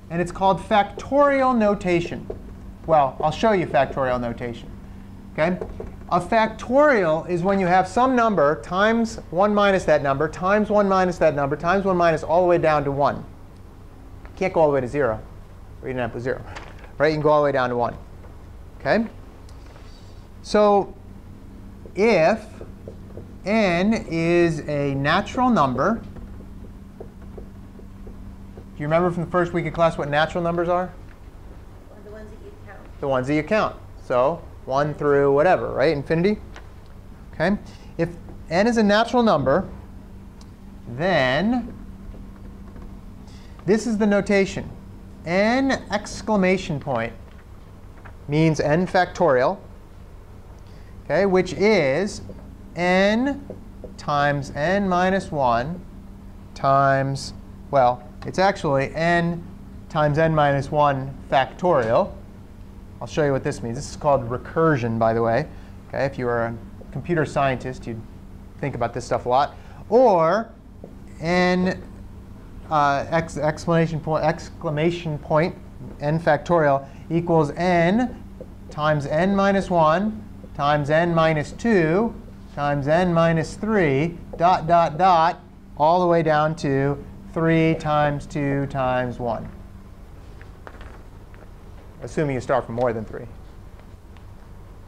[SPEAKER 1] And it's called factorial notation. Well, I'll show you factorial notation. Okay? A factorial is when you have some number times 1 minus that number, times 1 minus that number, times 1 minus all the way down to 1. You can't go all the way to 0, or you don't have to 0. Right? You can go all the way down to 1. Okay? So if n is a natural number, do you remember from the first week of class what natural numbers are?
[SPEAKER 4] Or the ones that you count.
[SPEAKER 1] The ones that you count. So 1 through whatever, right? Infinity. Okay? If n is a natural number, then this is the notation. N exclamation point means n factorial, okay, which is n times n minus 1 times, well, it's actually n times n minus 1 factorial. I'll show you what this means. This is called recursion, by the way. Okay, if you were a computer scientist, you'd think about this stuff a lot. Or n exclamation point, n factorial, equals n times n minus 1 times n minus 2 times n minus 3, dot, dot, dot, all the way down to 3 times 2 times 1. Assuming you start from more than 3.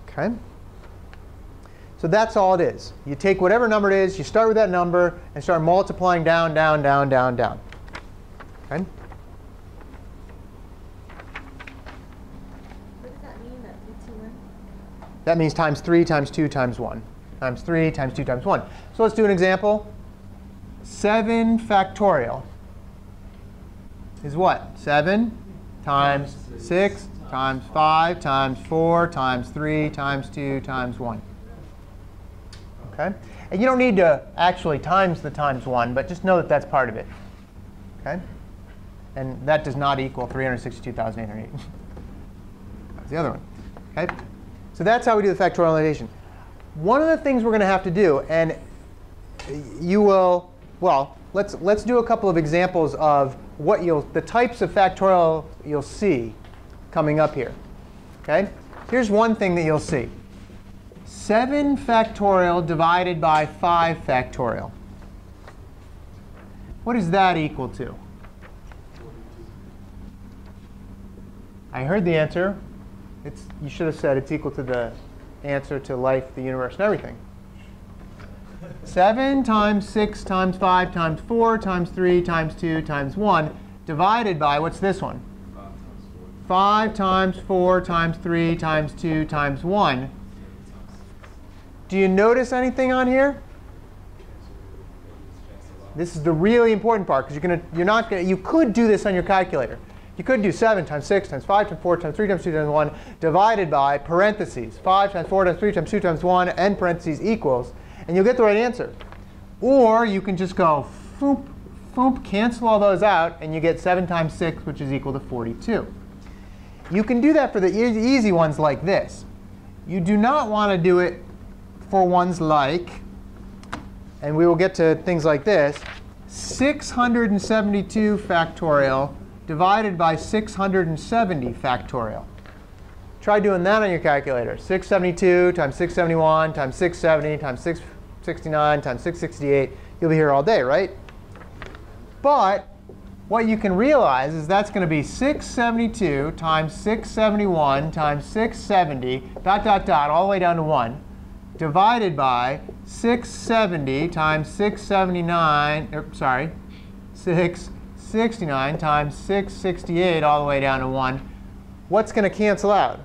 [SPEAKER 1] OK? So that's all it is. You take whatever number it is, you start with that number, and start multiplying down, down, down, down, down. OK?
[SPEAKER 4] What does that mean, that 3, 2, 1?
[SPEAKER 1] That means times 3 times 2 times 1. Times 3 times 2 times 1. So let's do an example. 7 factorial is what? 7 times 6 times 5 times 4 times 3 times 2 times 1. OK? And you don't need to actually times the times 1, but just know that that's part of it. OK? And that does not equal 362,808. That's the other one. OK? So that's how we do the factorial notation. One of the things we're going to have to do, and you will, well, let's do a couple of examples of what the types of factorial you'll see coming up here. OK? Here's one thing that you'll see. 7 factorial divided by 5 factorial. What is that equal to? I heard the answer. You should have said it's equal to the answer to life, the universe, and everything. 7 times 6 times 5 times 4 times 3 times 2 times 1 divided by, what's this one? 5 times 4 times 3 times 2 times 1. Do you notice anything on here? This is the really important part, because you could do this on your calculator. You could do 7 times 6 times 5 times 4 times 3 times 2 times 1 divided by parentheses 5 times 4 times 3 times 2 times 1 and parentheses equals, and you'll get the right answer. Or you can just go foop, foop, cancel all those out, and you get 7 times 6, which is equal to 42. You can do that for the easy ones like this. You do not want to do it for ones like, and we will get to things like this, 672 factorial divided by 670 factorial. Try doing that on your calculator. 672 times 671 times 670 times 669 times 668. You'll be here all day, right? But what you can realize is that's going to be 672 times 671 times 670, dot, dot, dot, all the way down to 1, divided by 670 times 679, sorry, 669 times 668 all the way down to 1. What's going to cancel out?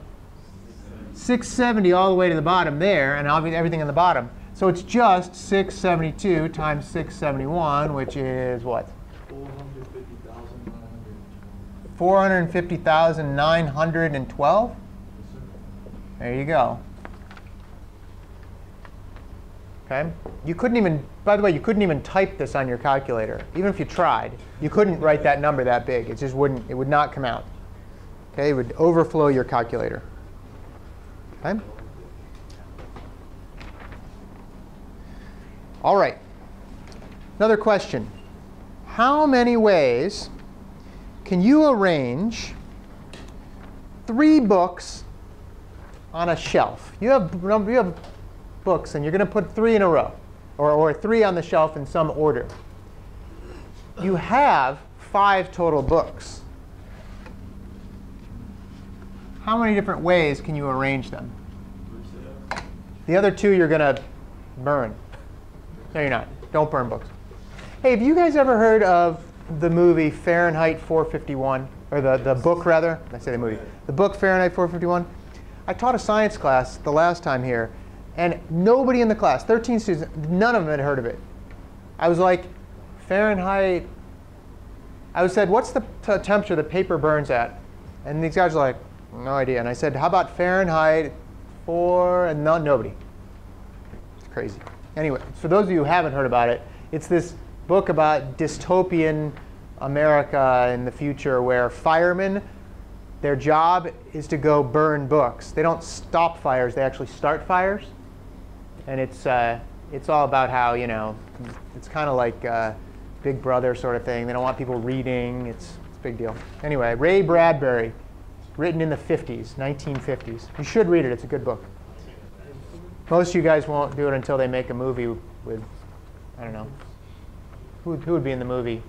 [SPEAKER 1] 670 all the way to the bottom there, and obviously everything in the bottom. So it's just 672 times 671, which is what? 450,912? There you go. Okay? You couldn't even, by the way, you couldn't even type this on your calculator. Even if you tried, you couldn't write that number that big. It just wouldn't, it would not come out. Okay? It would overflow your calculator. Okay? All right. Another question. How many ways can you arrange 3 books on a shelf? You have books, and you're going to put 3 in a row, or 3 on the shelf in some order. You have 5 total books. How many different ways can you arrange them? The other 2 you're going to burn. No, you're not. Don't burn books. Hey, have you guys ever heard of the movie Fahrenheit 451? Or the book, rather. I say the movie. The book Fahrenheit 451. I taught a science class the last time here. And nobody in the class, 13 students, none of them had heard of it. I was like, Fahrenheit. I said, what's the temperature the paper burns at? And these guys are like, no idea. And I said, how about Fahrenheit 4? And nobody. It's crazy. Anyway, for those of you who haven't heard about it, it's this book about dystopian America in the future where firemen, their job is to go burn books. They don't stop fires. They actually start fires. And it's all about how, you know, it's kind of like Big Brother sort of thing. They don't want people reading. It's a big deal. Anyway, Ray Bradbury, written in the 50s, 1950s. You should read it. It's a good book. Most of you guys won't do it until they make a movie with, I don't know, who would be in the movie?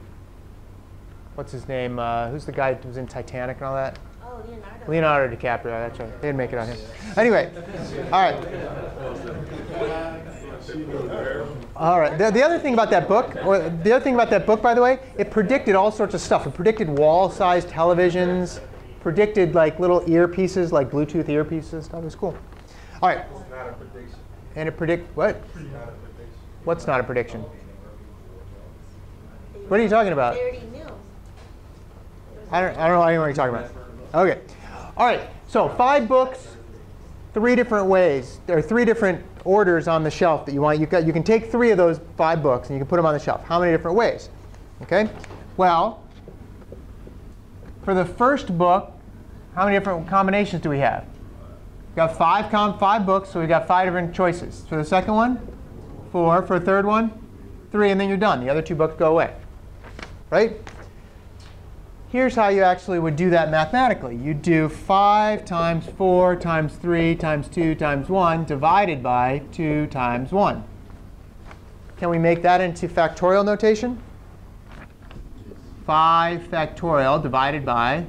[SPEAKER 1] What's his name? Who's the guy who was in Titanic and all that?
[SPEAKER 4] Oh, Leonardo.
[SPEAKER 1] Leonardo DiCaprio. That's right. They didn't make it on him. Anyway, all right. All right. The other thing about that book, by the way, it predicted all sorts of stuff. It predicted wall-sized televisions, predicted like little earpieces, like Bluetooth earpieces and stuff. It was cool. All right. And it predict what? What's not a prediction? What are you talking about?
[SPEAKER 4] They already knew.
[SPEAKER 1] I don't know what you're talking about. OK. All right. So 5 books, 3 different ways. There are 3 different orders on the shelf that you want. You can take 3 of those 5 books, and you can put them on the shelf. How many different ways? OK. Well, for the first book, how many different combinations do we have? We've got 5 books, so we've got 5 different choices. For the second one, 4. For the third one, 3, and then you're done. The other 2 books go away. Right? Here's how you actually would do that mathematically. You do 5 times 4 times 3 times 2 times 1 divided by 2 times 1. Can we make that into factorial notation? 5 factorial divided by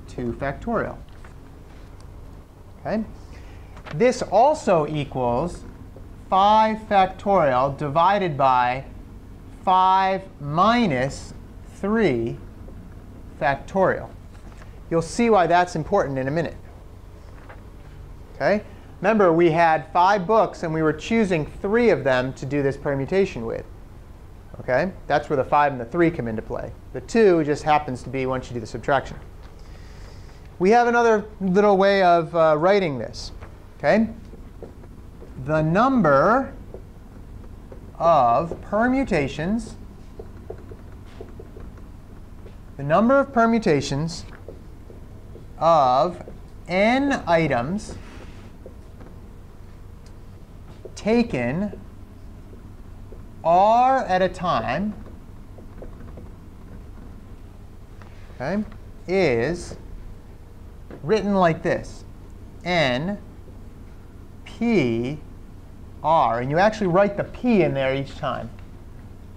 [SPEAKER 1] 2 factorial. OK? This also equals 5 factorial divided by 5 minus 3 factorial. You'll see why that's important in a minute. Okay? Remember, we had 5 books, and we were choosing 3 of them to do this permutation with. Okay? That's where the 5 and the 3 come into play. The 2 just happens to be once you do the subtraction. We have another little way of writing this. Okay? The number of permutations, of n items taken r at a time, okay, is written like this: n p r. And you actually write the p in there each time.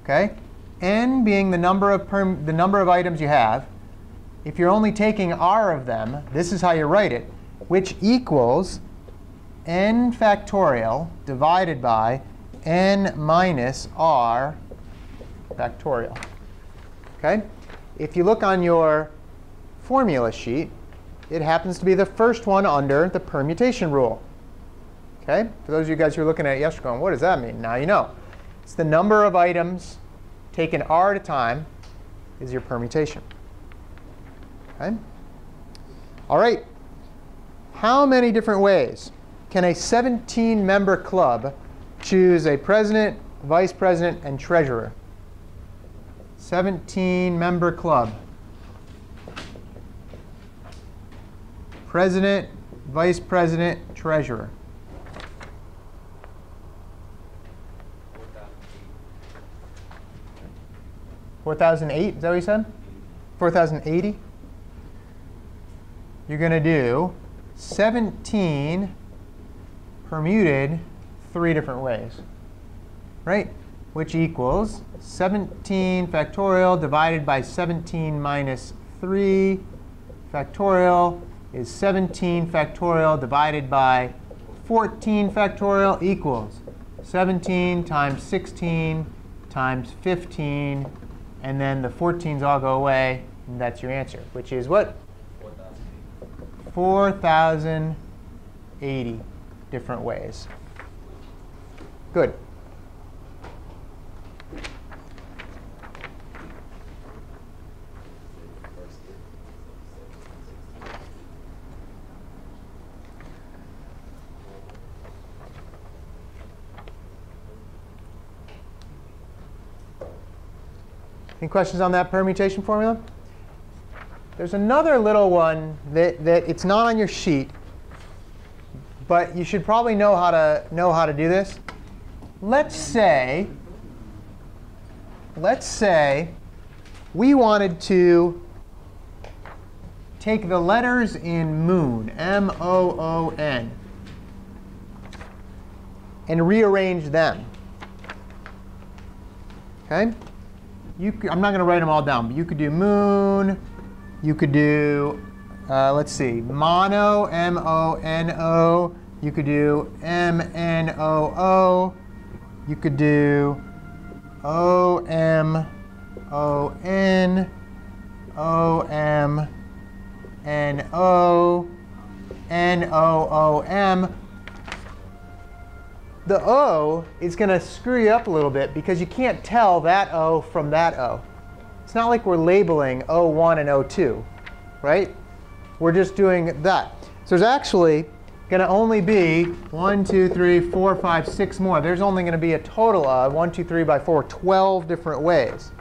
[SPEAKER 1] Okay? N being the number of items you have. If you're only taking r of them, this is how you write it, which equals n factorial divided by n minus r factorial. Okay? If you look on your formula sheet, it happens to be the first one under the permutation rule. Okay? For those of you guys who were looking at it yesterday going, what does that mean? Now you know. It's the number of items taken r at a time is your permutation. Okay? All right. How many different ways can a 17-member club choose a president, vice president, and treasurer? 17-member club. President, vice president, treasurer. 4,008, is that what you said? 4,080? You're going to do 17 permuted 3 different ways, right? Which equals 17 factorial divided by 17 minus 3 factorial is 17 factorial divided by 14 factorial equals 17 times 16 times 15. And then the 14s all go away, and that's your answer, which is what? 4,080 different ways. Good. Any questions on that permutation formula? There's another little one that it's not on your sheet, but you should probably know how to do this. Let's say we wanted to take the letters in moon, M-O-O-N, and rearrange them. Okay? I'm not going to write them all down, but you could do moon. You could do, let's see, mono, M-O-N-O. You could do M-N-O-O. You could do O-M-O-N, O-M-N-O, N-O-O-M. The O is going to screw you up a little bit because you can't tell that O from that O. It's not like we're labeling O1 and O2, right? We're just doing that. So there's actually going to only be 1, 2, 3, 4, 5, 6 more. There's only going to be a total of 1, 2, 3 by 4, 12 different ways.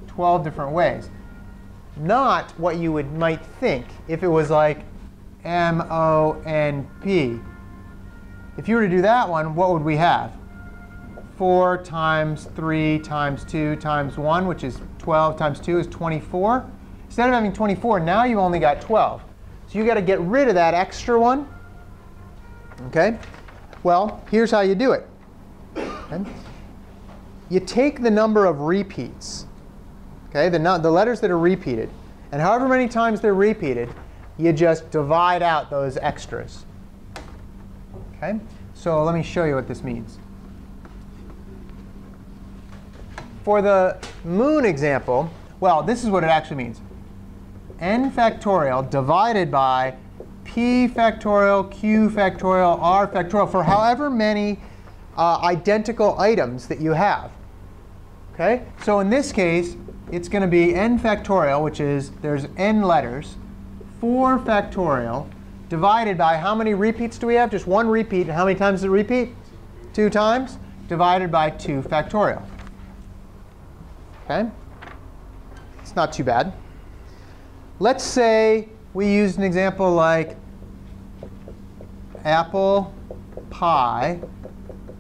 [SPEAKER 1] 12 different ways. Not what you might think if it was like M-O-N-P. If you were to do that one, what would we have? 4 times 3 times 2 times 1, which is 12 times 2 is 24. Instead of having 24, now you've only got 12. So you've got to get rid of that extra one. Okay? Well, here's how you do it. Okay? You take the number of repeats, okay, the letters that are repeated, and however many times they're repeated, you just divide out those extras. Okay? So let me show you what this means. For the moon example, well, this is what it actually means. N factorial divided by P factorial, Q factorial, R factorial, for however many identical items that you have. Okay? So in this case, it's going to be n factorial, which is, there's n letters, 4 factorial, divided by how many repeats do we have? Just one repeat. And how many times does it repeat? 2 times, divided by 2 factorial. Okay? It's not too bad. Let's say we used an example like apple pie,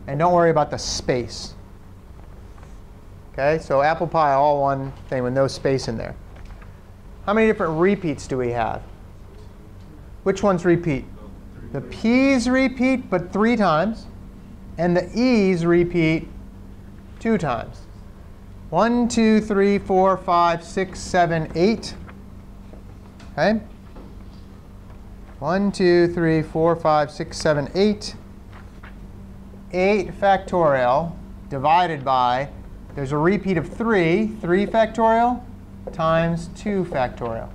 [SPEAKER 1] and don't worry about the space. Okay, so apple pie, all one thing with no space in there. How many different repeats do we have? Which ones repeat? The P's repeat, but 3 times, and the E's repeat 2 times. 1, 2, 3, 4, 5, 6, 7, 8. Okay? 1, 2, 3, 4, 5, 6, 7, 8. 8 factorial divided by, there's a repeat of 3, 3 factorial times 2 factorial.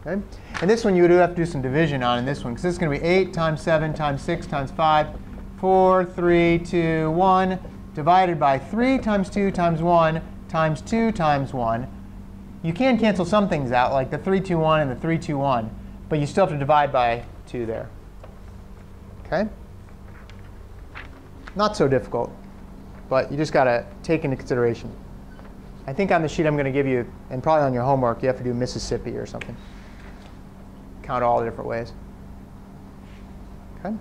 [SPEAKER 1] Okay? And this one you would have to do some division on in this one, because this is going to be 8 times 7 times 6 times 5, 4, 3, 2, 1, divided by 3 times 2 times 1 times 2 times 1. You can cancel some things out, like the 3, 2, 1 and the 3, 2, 1. But you still have to divide by 2 there. OK? Not so difficult. But you just got to take into consideration. I think on the sheet I'm going to give you, and probably on your homework, you have to do Mississippi or something. Count all the different ways. OK?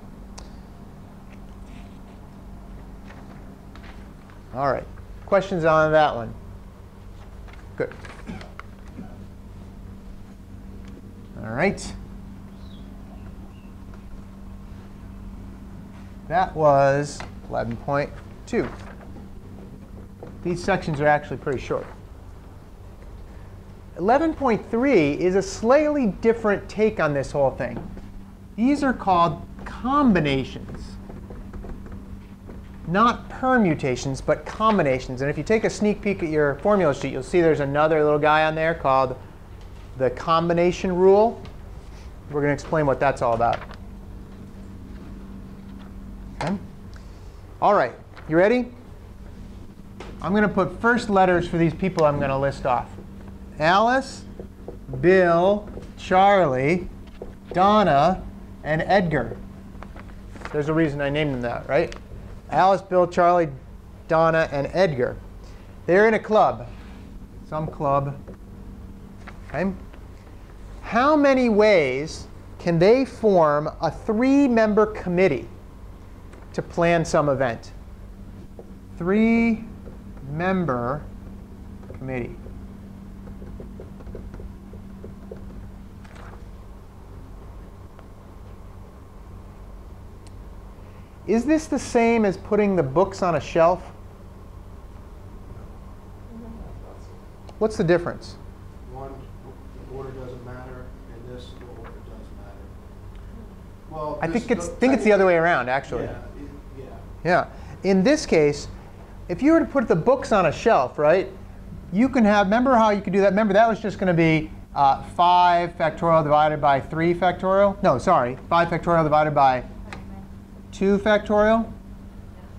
[SPEAKER 1] All right. Questions on that one? Good. All right. That was 11.2. These sections are actually pretty short. 11.3 is a slightly different take on this whole thing. These are called combinations. Not permutations, but combinations. And if you take a sneak peek at your formula sheet, you'll see there's another little guy on there called the combination rule. We're going to explain what that's all about. Okay? All right, you ready? I'm going to put first letters for these people I'm going to list off. Alice, Bill, Charlie, Donna, and Edgar. There's a reason I named them that, right? Alice, Bill, Charlie, Donna, and Edgar. They're in a club, some club. Okay? How many ways can they form a 3-member committee to plan some event? 3-member committee. Is this the same as putting the books on a shelf? What's the difference?
[SPEAKER 2] One, the order doesn't matter, and this, the order does matter. Well,
[SPEAKER 1] I think it's the other way around, actually. Yeah. In this case, if you were to put the books on a shelf, right, you can have, remember how you could do that? Remember, that was just going to be 5 factorial divided by 3 factorial? No, sorry, 5 factorial divided by 2 factorial,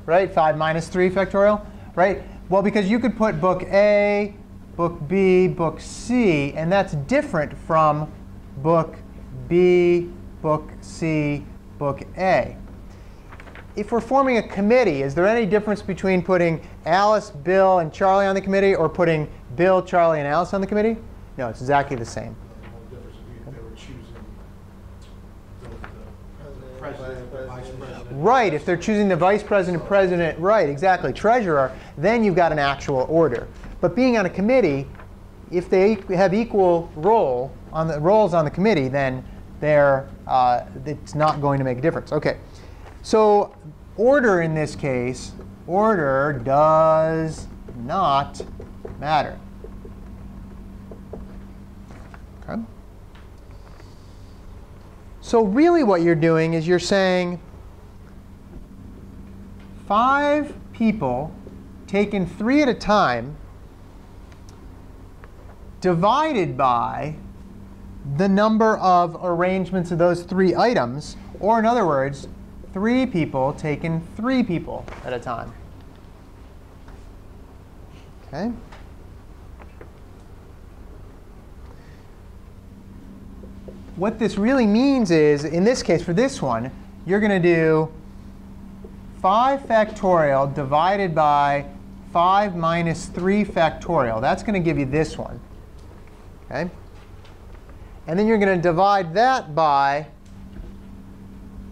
[SPEAKER 1] right? 5 minus 3 factorial, right? Well, because you could put book A, book B, book C, and that's different from book B, book C, book A. If we're forming a committee, is there any difference between putting Alice, Bill, and Charlie on the committee or putting Bill, Charlie, and Alice on the committee? No, it's exactly the same.
[SPEAKER 2] The difference would be if they were choosing the president, the vice president.
[SPEAKER 1] Right, if they're choosing the vice president, president, right, exactly, treasurer, then you've got an actual order. But being on a committee, if they have equal roles on the committee, then it's not going to make a difference. OK, so order in this case, order does not matter. Okay. So really what you're doing is you're saying, 5 people taken 3 at a time divided by the number of arrangements of those 3 items, or in other words, 3 people taken 3 people at a time. Okay? What this really means is, in this case, for this one, you're going to do 5 factorial divided by 5 minus 3 factorial. That's going to give you this one. Okay? And then you're going to divide that by,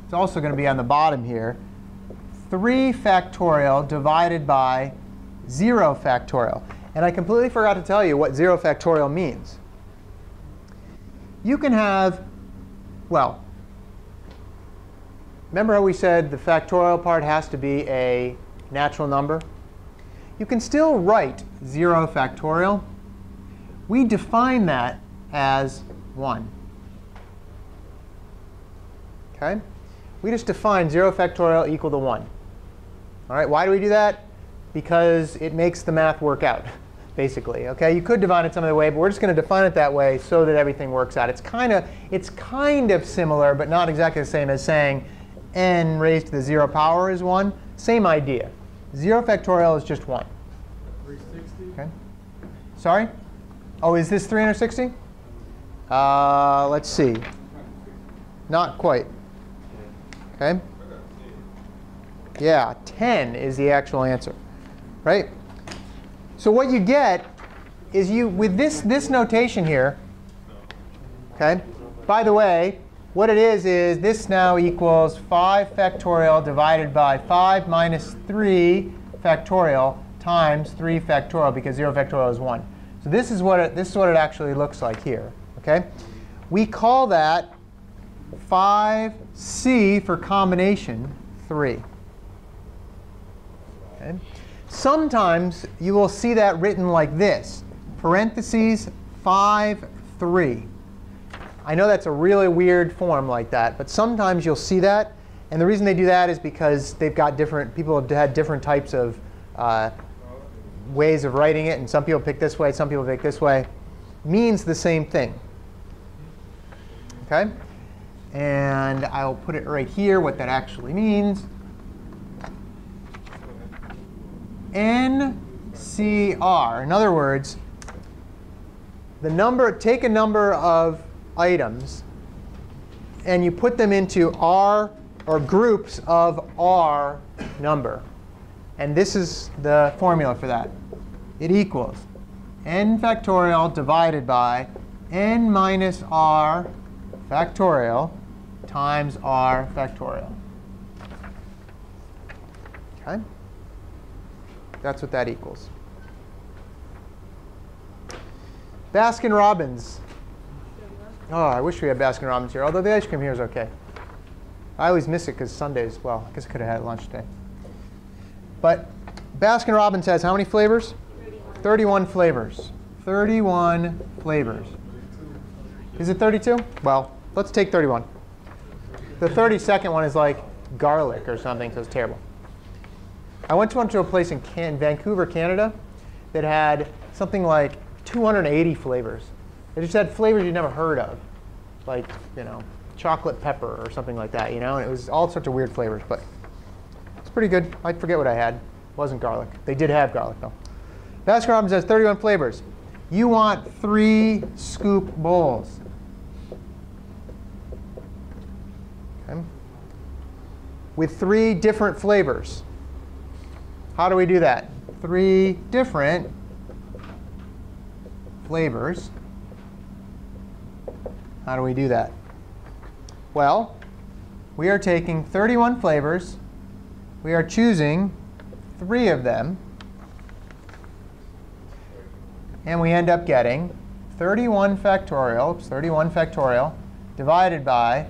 [SPEAKER 1] it's also going to be on the bottom here, 3 factorial divided by 0 factorial. And I completely forgot to tell you what 0 factorial means. You can have, well, remember how we said the factorial part has to be a natural number? You can still write 0 factorial. We define that as 1. Okay? We just define 0 factorial equal to 1. All right, why do we do that? Because it makes the math work out, basically. Okay, you could define it some other way, but we're just going to define it that way so that everything works out. It's kind of similar, but not exactly the same as saying n raised to the 0 power is 1. Same idea. 0 factorial is just 1.
[SPEAKER 5] 360?
[SPEAKER 1] Okay. Sorry? Oh, is this 360? Let's see. Not quite. Okay. Yeah, 10 is the actual answer, right? So what you get is with this notation here, okay? By the way, what it is this now equals 5 factorial divided by 5 minus 3 factorial times 3 factorial, because 0 factorial is 1. So this is what it actually looks like here, okay? We call that 5c for combination 3. Okay. Sometimes you will see that written like this, parentheses 5, 3. I know that's a really weird form like that, but sometimes you'll see that. And the reason they do that is because they've got people have had different types of ways of writing it. And some people pick this way, some people pick this way. Means the same thing. Okay? And I'll put it right here, what that actually means. NCR. In other words, take a number of items and you put them into R, or groups of R number. And this is the formula for that. It equals n factorial divided by n minus R factorial times R factorial. Okay? That's what that equals. Baskin-Robbins. Oh, I wish we had Baskin-Robbins here, although the ice cream here is OK. I always miss it because Sundays, well, I guess I could have had it lunch today. But Baskin-Robbins has how many flavors? 31 flavors. 31 flavors. Is it 32? Well, let's take 31. The 32nd one is like garlic or something, so it's terrible. I went to a place in Vancouver, Canada, that had something like 280 flavors. It just had flavors you'd never heard of, like chocolate pepper or something like that. And it was all sorts of weird flavors, but it's pretty good. I forget what I had. It wasn't garlic. They did have garlic though. Baskin-Robbins has 31 flavors. You want 3 scoop bowls. Okay. With 3 different flavors. How do we do that? 3 different flavors. How do we do that? Well, we are taking 31 flavors. We are choosing 3 of them. And we end up getting 31 factorial divided by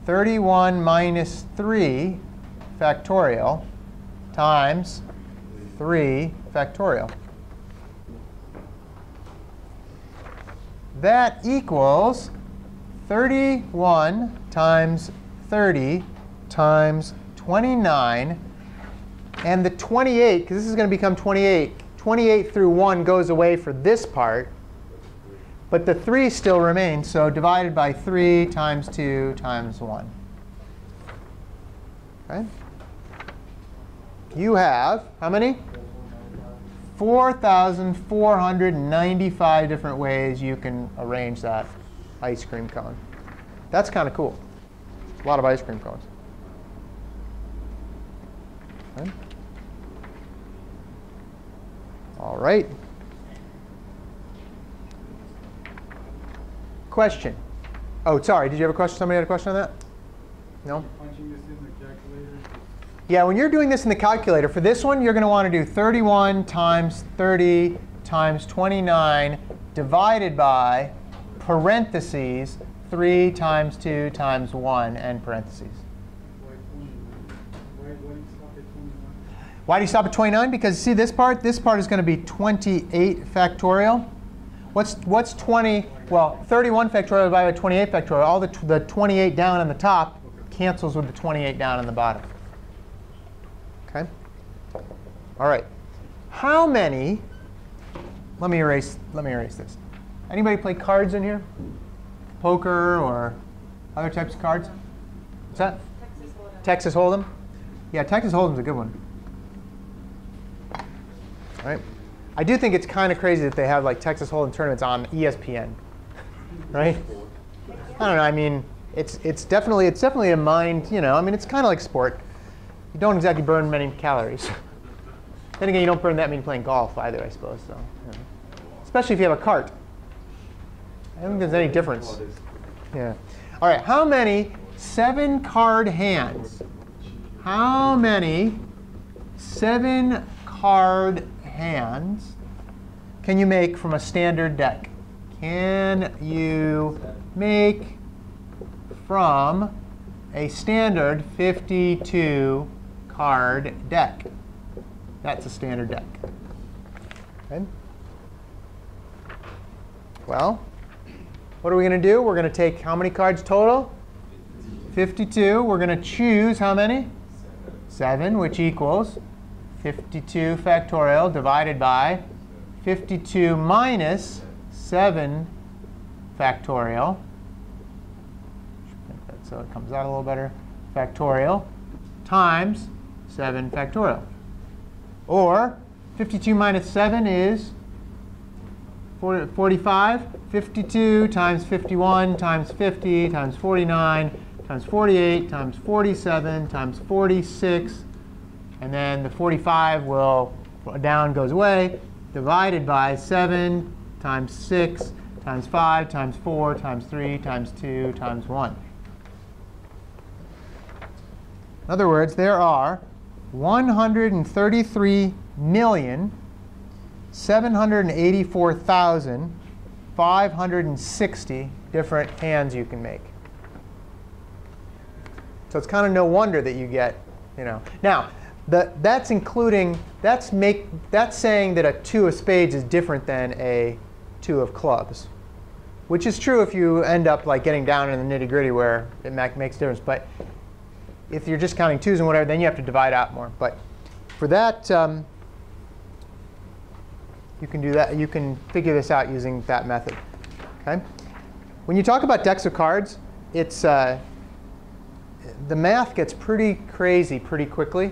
[SPEAKER 1] 31 minus 3 factorial times 3 factorial. That equals 31 times 30 times 29 And the 28, because this is going to become 28, 28 through 1 goes away for this part. But the 3 still remains. So divided by 3 times 2 times 1. Okay? You have how many? 4,495 different ways you can arrange that ice cream cone. That's kind of cool. A lot of ice cream cones. Okay. All right. Question. Oh, sorry. Did you have a question? Somebody had a question on that? No?
[SPEAKER 5] Punching this in the calculator.
[SPEAKER 1] Yeah, when you're doing this in the calculator, for this one, you're going to want to do 31 times 30 times 29 divided by parentheses 3 times 2 times 1 and parentheses. Why do you stop at 29? Because see this part? This part is going to be 28 factorial. What's 20? Well, 31 factorial divided by 28 factorial. All the 28 down on the top cancels with the 28 down on the bottom. OK? All right. How many? Let me erase this. Anybody play cards in here? Poker or other types of cards? What's that?
[SPEAKER 4] Texas Hold'em.
[SPEAKER 1] Texas Hold'em? Yeah, Texas Hold'em's a good one. All right. I do think it's kind of crazy that they have like Texas Hold'em tournaments on ESPN, right? I don't know. I mean, it's definitely a mind. You know, I mean, it's kind of like sport. You don't exactly burn many calories. Then again, you don't burn that many playing golf either, I suppose. So, you know. Especially if you have a cart. I don't think there's any difference. Yeah. All right. How many 7-card hands? How many 7-card hands can you make from a standard deck? Can you make from a standard 52-card deck? That's a standard deck. Okay. Well, what are we going to do? We're going to take how many cards total? 52. We're going to choose how many? 7, which equals 52 factorial divided by 52 minus 7 factorial. So it comes out a little better. Factorial times 7 factorial. Or 52 minus 7 is 45. 52 times 51 times 50 times 49 times 48 times 47 times 46. And then the 45 will down goes away, divided by 7 times 6 times 5 times 4 times 3 times 2 times 1. In other words, there are 133,784,560 different hands you can make. So it's kind of no wonder that you get, you know. Now, that's including, that's saying that a 2 of spades is different than a 2 of clubs, which is true if you end up like getting down in the nitty-gritty where it makes a difference. But if you're just counting 2s and whatever, then you have to divide out more. But for that, you can do that. You can figure this out using that method. Okay. When you talk about decks of cards, it's the math gets pretty crazy pretty quickly.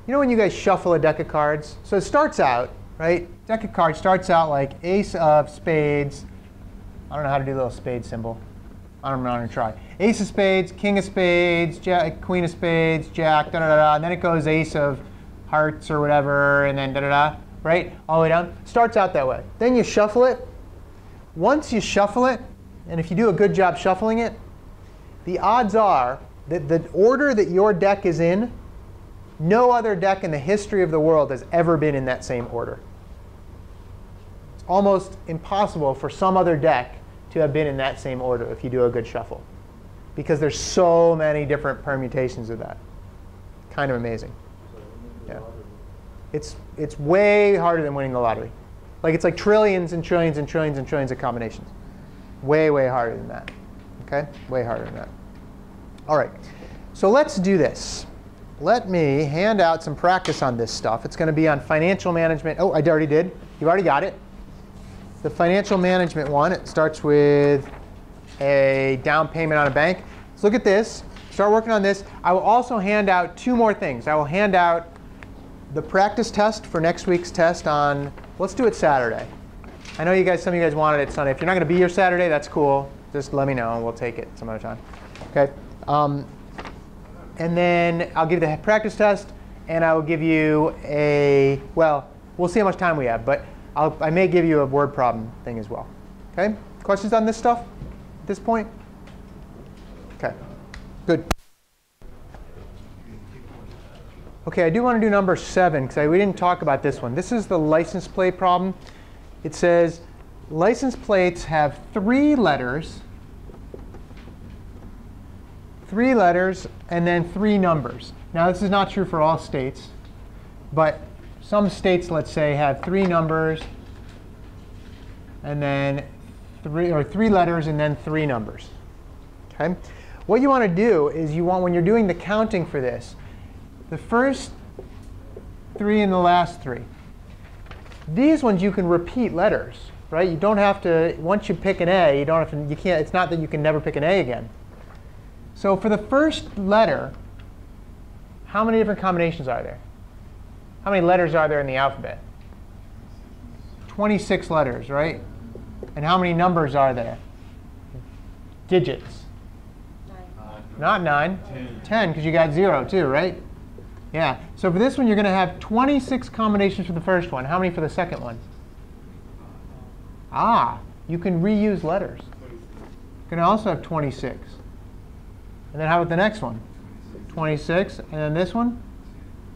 [SPEAKER 1] You know when you guys shuffle a deck of cards? So it starts out, right? Deck of cards starts out like ace of spades. I don't know how to do the little spade symbol. I don't know how to try. Ace of spades, king of spades, jack, queen of spades, jack, da-da-da-da. And then it goes ace of hearts or whatever, and then da-da-da, right? All the way down. Starts out that way. Then you shuffle it. Once you shuffle it, and if you do a good job shuffling it, the odds are that the order that your deck is in, no other deck in the history of the world has ever been in that same order. It's almost impossible for some other deck to have been in that same order if you do a good shuffle, because there's so many different permutations of that. Kind of amazing. Yeah. It's way harder than winning the lottery. Like it's like trillions and trillions and trillions and trillions of combinations. Way, way harder than that. Okay? Way harder than that. All right. So let's do this. let me hand out some practice on this stuff. It's going to be on financial management. Oh, I already did. You've already got it. The financial management one, it starts with a down payment on a bank. So look at this. Start working on this. I will also hand out 2 more things. I will hand out the practice test for next week's test on, let's do it Saturday. I know you guys, some of you guys wanted it Sunday. If you're not going to be here Saturday, that's cool. Just let me know and we'll take it some other time. Okay. And then I'll give you the practice test, and I will give you a, well, we'll see how much time we have, but I may give you a word problem thing as well. Okay? Questions on this stuff at this point? Okay. Good. OK, I do want to do number 7, because we didn't talk about this one. This is the license plate problem. It says license plates have 3 letters, and then 3 numbers. Now, this is not true for all states, but some states, let's say, have 3 numbers, and then 3 letters, and then 3 numbers. Okay? What you want to do is when you're doing the counting for this, the first 3 and the last 3. These ones you can repeat letters, right? You don't have to. Once you pick an A, you don't have to. You can't. It's not that you can never pick an A again. So for the first letter, how many different combinations are there? How many letters are there in the alphabet? 26 letters, right? And how many numbers are there? Digits.
[SPEAKER 4] 9.
[SPEAKER 1] Not 9. 10, because you got 0 too, right? Yeah. So for this one, you're going to have 26 combinations for the first one. How many for the second one? Ah, you can reuse letters. You can also have 26. And then how about the next one? 26, and then this one?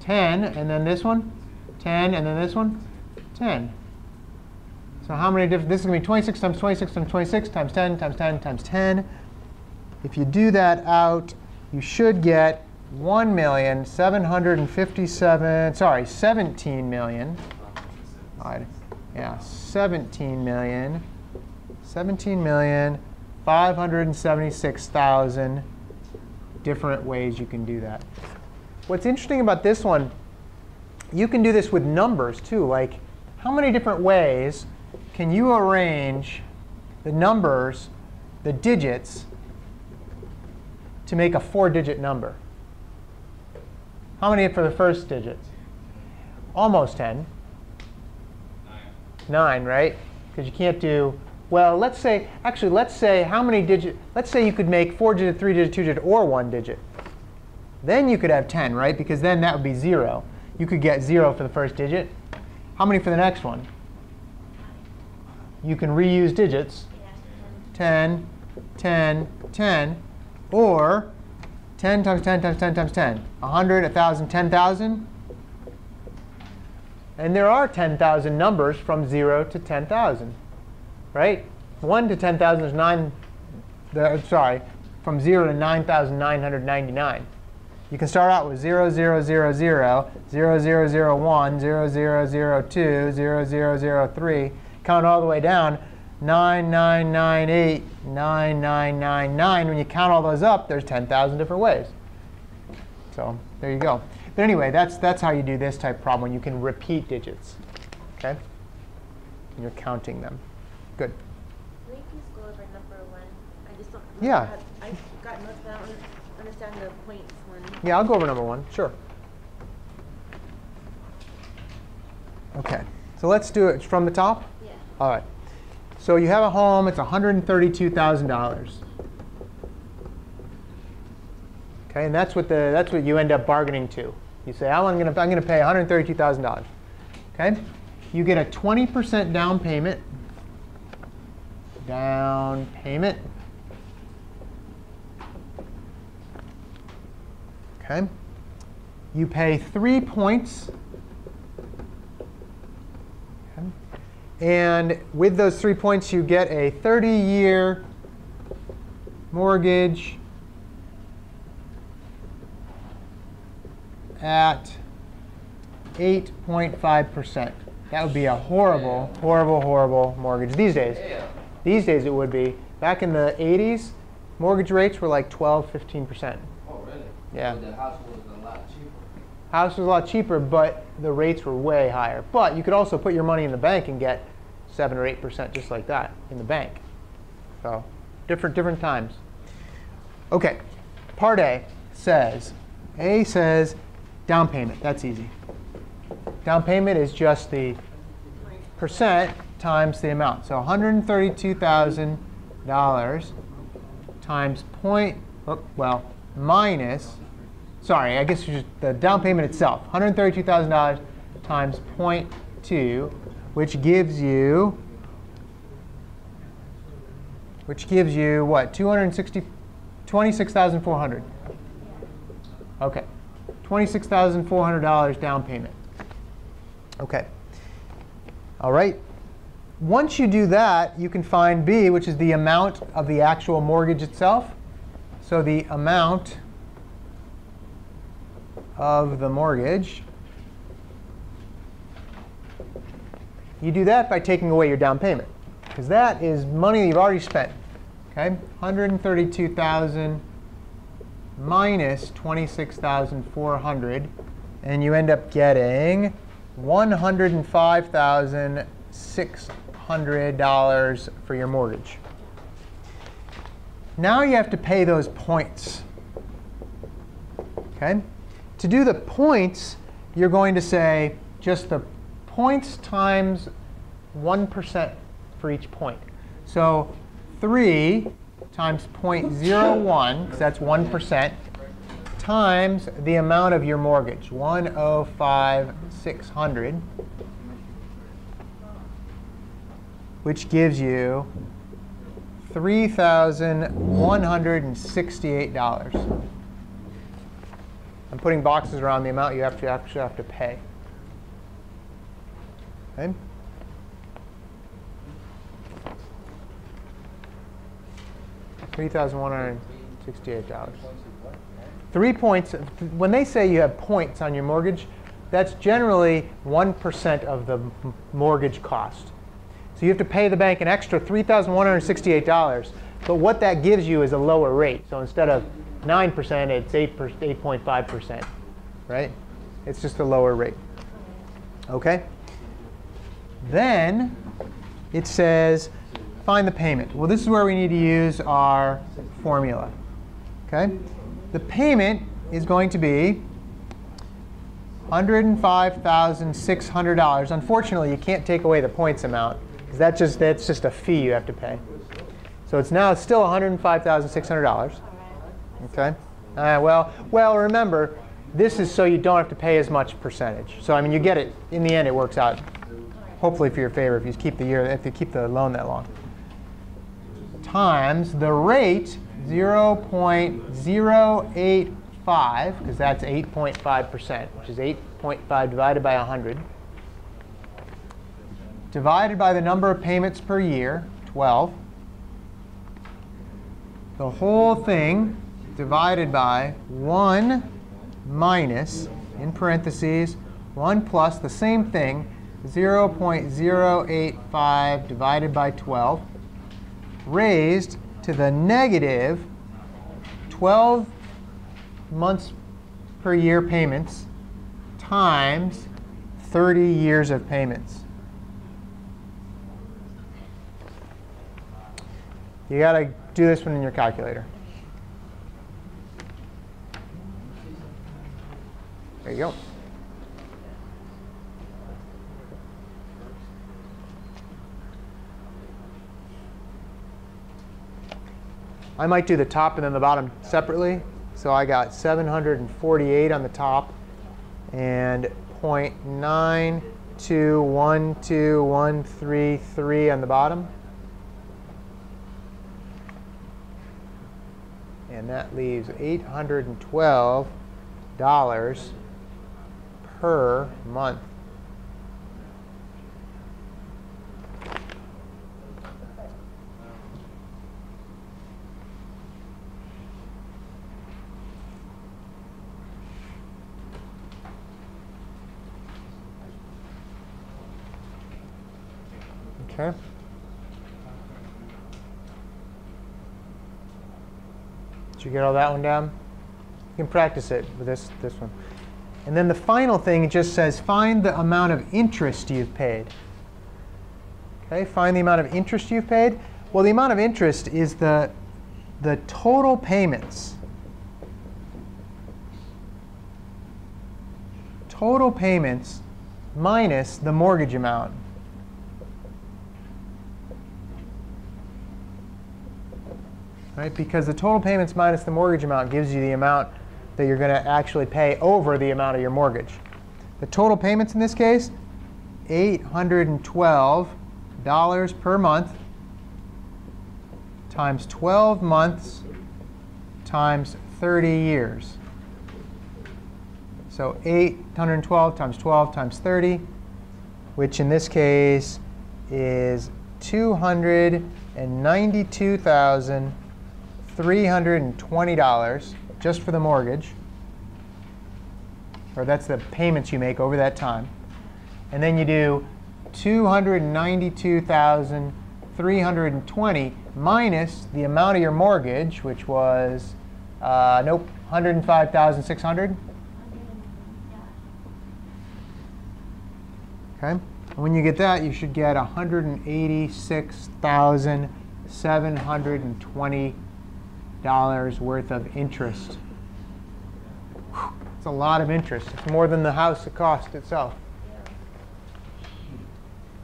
[SPEAKER 1] 10, and then this one? 10, and then this one? 10. So how many different? This is going to be 26 times 26 times 26 times 10 times 10 times 10. If you do that out, you should get 17 million. Yeah, 17,576,000 different ways you can do that. What's interesting about this one, you can do this with numbers too. Like, how many different ways can you arrange the numbers, the digits, to make a 4-digit number? How many for the first digit? Almost 10. 9, right? Because you can't do, well, let's say how many digits, let's say you could make 4-digit, 3-digit, 2-digit, or 1-digit. Then you could have 10, right? Because then that would be 0. You could get 0 for the first digit. How many for the next one? You can reuse digits. 10, 10, 10, or 10 times 10 times 10 times 10. 100, 1,000, 10,000. And there are 10,000 numbers from 0 to 10,000, right? 1 to 10,000 is 9. From 0 to 9,999. You can start out with 0, 0, 0, 0, 0, 0, 0, 1, 0, 0, 0, 2, 0, 0, 0, 3. Count all the way down. 9998, 9999. When you count all those up, there's 10,000 different ways. So there you go. But anyway, that's how you do this type of problem, when you can repeat digits. Okay? And you're counting them. Good.
[SPEAKER 4] Can we please go over number 1? I just don't.
[SPEAKER 1] Yeah.
[SPEAKER 4] I got notes, but I don't understand the points one.
[SPEAKER 1] Yeah, I'll go over number 1. Sure. OK. So let's do it from the top.
[SPEAKER 4] Yeah.
[SPEAKER 1] All right. So you have a home. It's $132,000. Okay, and that's what you end up bargaining to. You say, I'm going to pay $132,000. Okay, you get a 20% down payment. Down payment. Okay, you pay 3 points. Okay. And with those 3 points, you get a 30-year mortgage at 8.5%. That would be a horrible, horrible, horrible mortgage these days. These days it would be. Back in the 80s, mortgage rates were like 12, 15%.
[SPEAKER 3] Oh, really?
[SPEAKER 1] Yeah.
[SPEAKER 3] So the house was a lot cheaper.
[SPEAKER 1] House was a lot cheaper, but the rates were way higher. But you could also put your money in the bank and get 7 or 8% just like that in the bank. So different times. OK, part A says down payment. That's easy. Down payment is just the percent times the amount. So $132,000 times minus, sorry, I guess just the down payment itself, $132,000 times 0.2, which gives you what? 26,400. OK, $26,400 down payment. OK. All right. Once you do that, you can find B, which is the amount of the actual mortgage itself. So the amount of the mortgage, you do that by taking away your down payment, because that is money that you've already spent. Okay, $132,000 minus $26,400, and you end up getting $105,600 for your mortgage. Now you have to pay those points. Okay? To do the points, you're going to say just the points times 1% for each point. So 3 times 0.01, because that's 1%, times the amount of your mortgage, $105,600, which gives you $3,168. I'm putting boxes around the amount you actually have to pay. Okay? $3,168. 3 points. When they say you have points on your mortgage, that's generally 1% of the mortgage cost. So you have to pay the bank an extra $3,168. But what that gives you is a lower rate. So instead of 9%, it's 8.5%, right? It's just a lower rate. OK? Then it says, find the payment. Well, this is where we need to use our formula. OK? The payment is going to be $105,600. Unfortunately, you can't take away the points amount, because that's just a fee you have to pay. So it's still $105,600. OK? Well, remember, this is so you don't have to pay as much percentage. So I mean, you get it. In the end, it works out, hopefully for your favor, if you keep the loan that long. Times the rate, 0.085, because that's 8.5%, which is 8.5 divided by 100, divided by the number of payments per year, 12. The whole thing divided by 1 minus, in parentheses, 1 plus the same thing, 0.085 divided by 12, raised to the negative 12 months per year payments times 30 years of payments. You got to do this one in your calculator. There you go. I might do the top and then the bottom separately. So I got 748 on the top and 0.9212133 on the bottom. And that leaves $812 per month. Okay. Did you get all that one down? You can practice it with this one. And then the final thing, it just says find the amount of interest you've paid. Okay, find the amount of interest you've paid. Well, the amount of interest is the total payments. Total payments minus the mortgage amount. Right? Because the total payments minus the mortgage amount gives you the amount that you're going to actually pay over the amount of your mortgage. The total payments in this case, $812 per month times 12 months times 30 years. So 812 times 12 times 30, which in this case is $292,320 just for the mortgage. Or that's the payments you make over that time. And then you do $292,320 minus the amount of your mortgage, which was, nope, $105,600. Okay. And when you get that, you should get $186,720 worth of interest. It's a lot of interest. It's more than the house cost itself.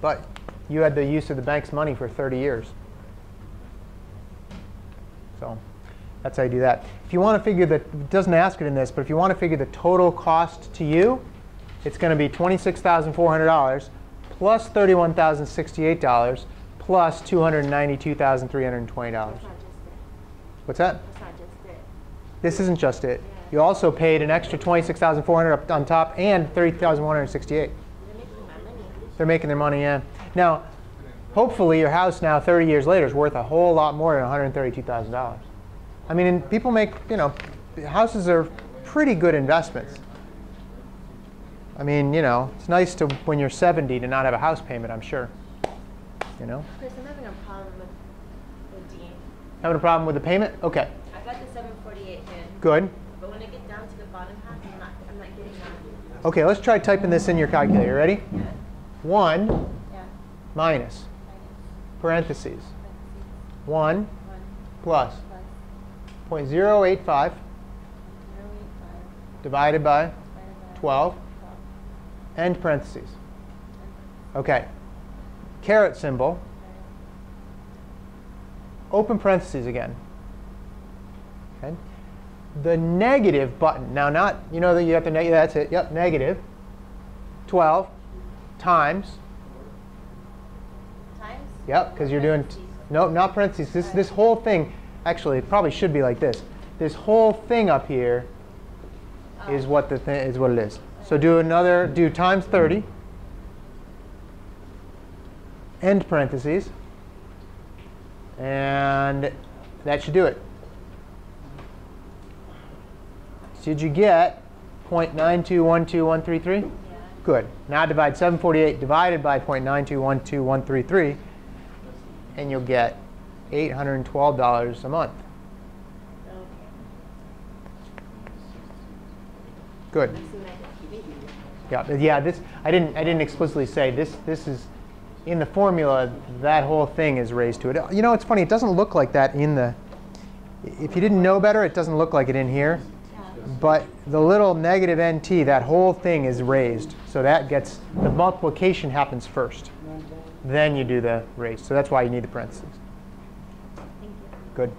[SPEAKER 1] But you had the use of the bank's money for 30 years. So that's how you do that. If you want to figure it doesn't ask it in this, but if you want to figure the total cost to you, it's going to be $26,400 plus $31,068 plus $292,320. What's that?
[SPEAKER 4] That's not just it.
[SPEAKER 1] This isn't just it. You also paid an extra $26,400 up on top and $30,168.
[SPEAKER 4] They're making my money.
[SPEAKER 1] They're making their money, yeah. Now, hopefully your house now 30 years later is worth a whole lot more than $132,000. I mean, and people make, houses are pretty good investments. I mean, it's nice to, when you're 70, to not have a house payment, I'm sure.
[SPEAKER 4] Chris, I'm having a problem with Dean.
[SPEAKER 1] Having a problem with the payment? OK.
[SPEAKER 4] I got the 748 in.
[SPEAKER 1] Good.
[SPEAKER 4] But when I get down to the bottom half, I'm not getting that.
[SPEAKER 1] OK, let's try typing this in your calculator. Ready?
[SPEAKER 4] Yeah.
[SPEAKER 1] 1
[SPEAKER 4] Yeah.
[SPEAKER 1] minus, parentheses, 1 plus 0.085 divided by 12, end parentheses. OK. Caret symbol. Open parentheses again. Okay. The negative button. Now, not, that you have to negative. That's it. Yep, negative. 12 times.
[SPEAKER 4] Times?
[SPEAKER 1] Yep, because you're doing. No, not parentheses. This whole thing, actually, it probably should be like this. This whole thing up here is what the thing is. What it is. So do times 30. End parentheses. And that should do it. So did you get 0.9212133?
[SPEAKER 4] Yeah.
[SPEAKER 1] Good. Now divide 748 divided by 0.9212133, and you'll get $812 a month.
[SPEAKER 4] Okay.
[SPEAKER 1] Good. Yeah. This I didn't explicitly say this. This is in the formula. That whole thing is raised to it. It's funny. It doesn't look like that in the. If you didn't know better, it doesn't look like it in here. But the little negative nt, that whole thing is raised. So that gets, the multiplication happens first. Then you do the raise. So that's why you need the parentheses.
[SPEAKER 4] Thank you.
[SPEAKER 1] Good.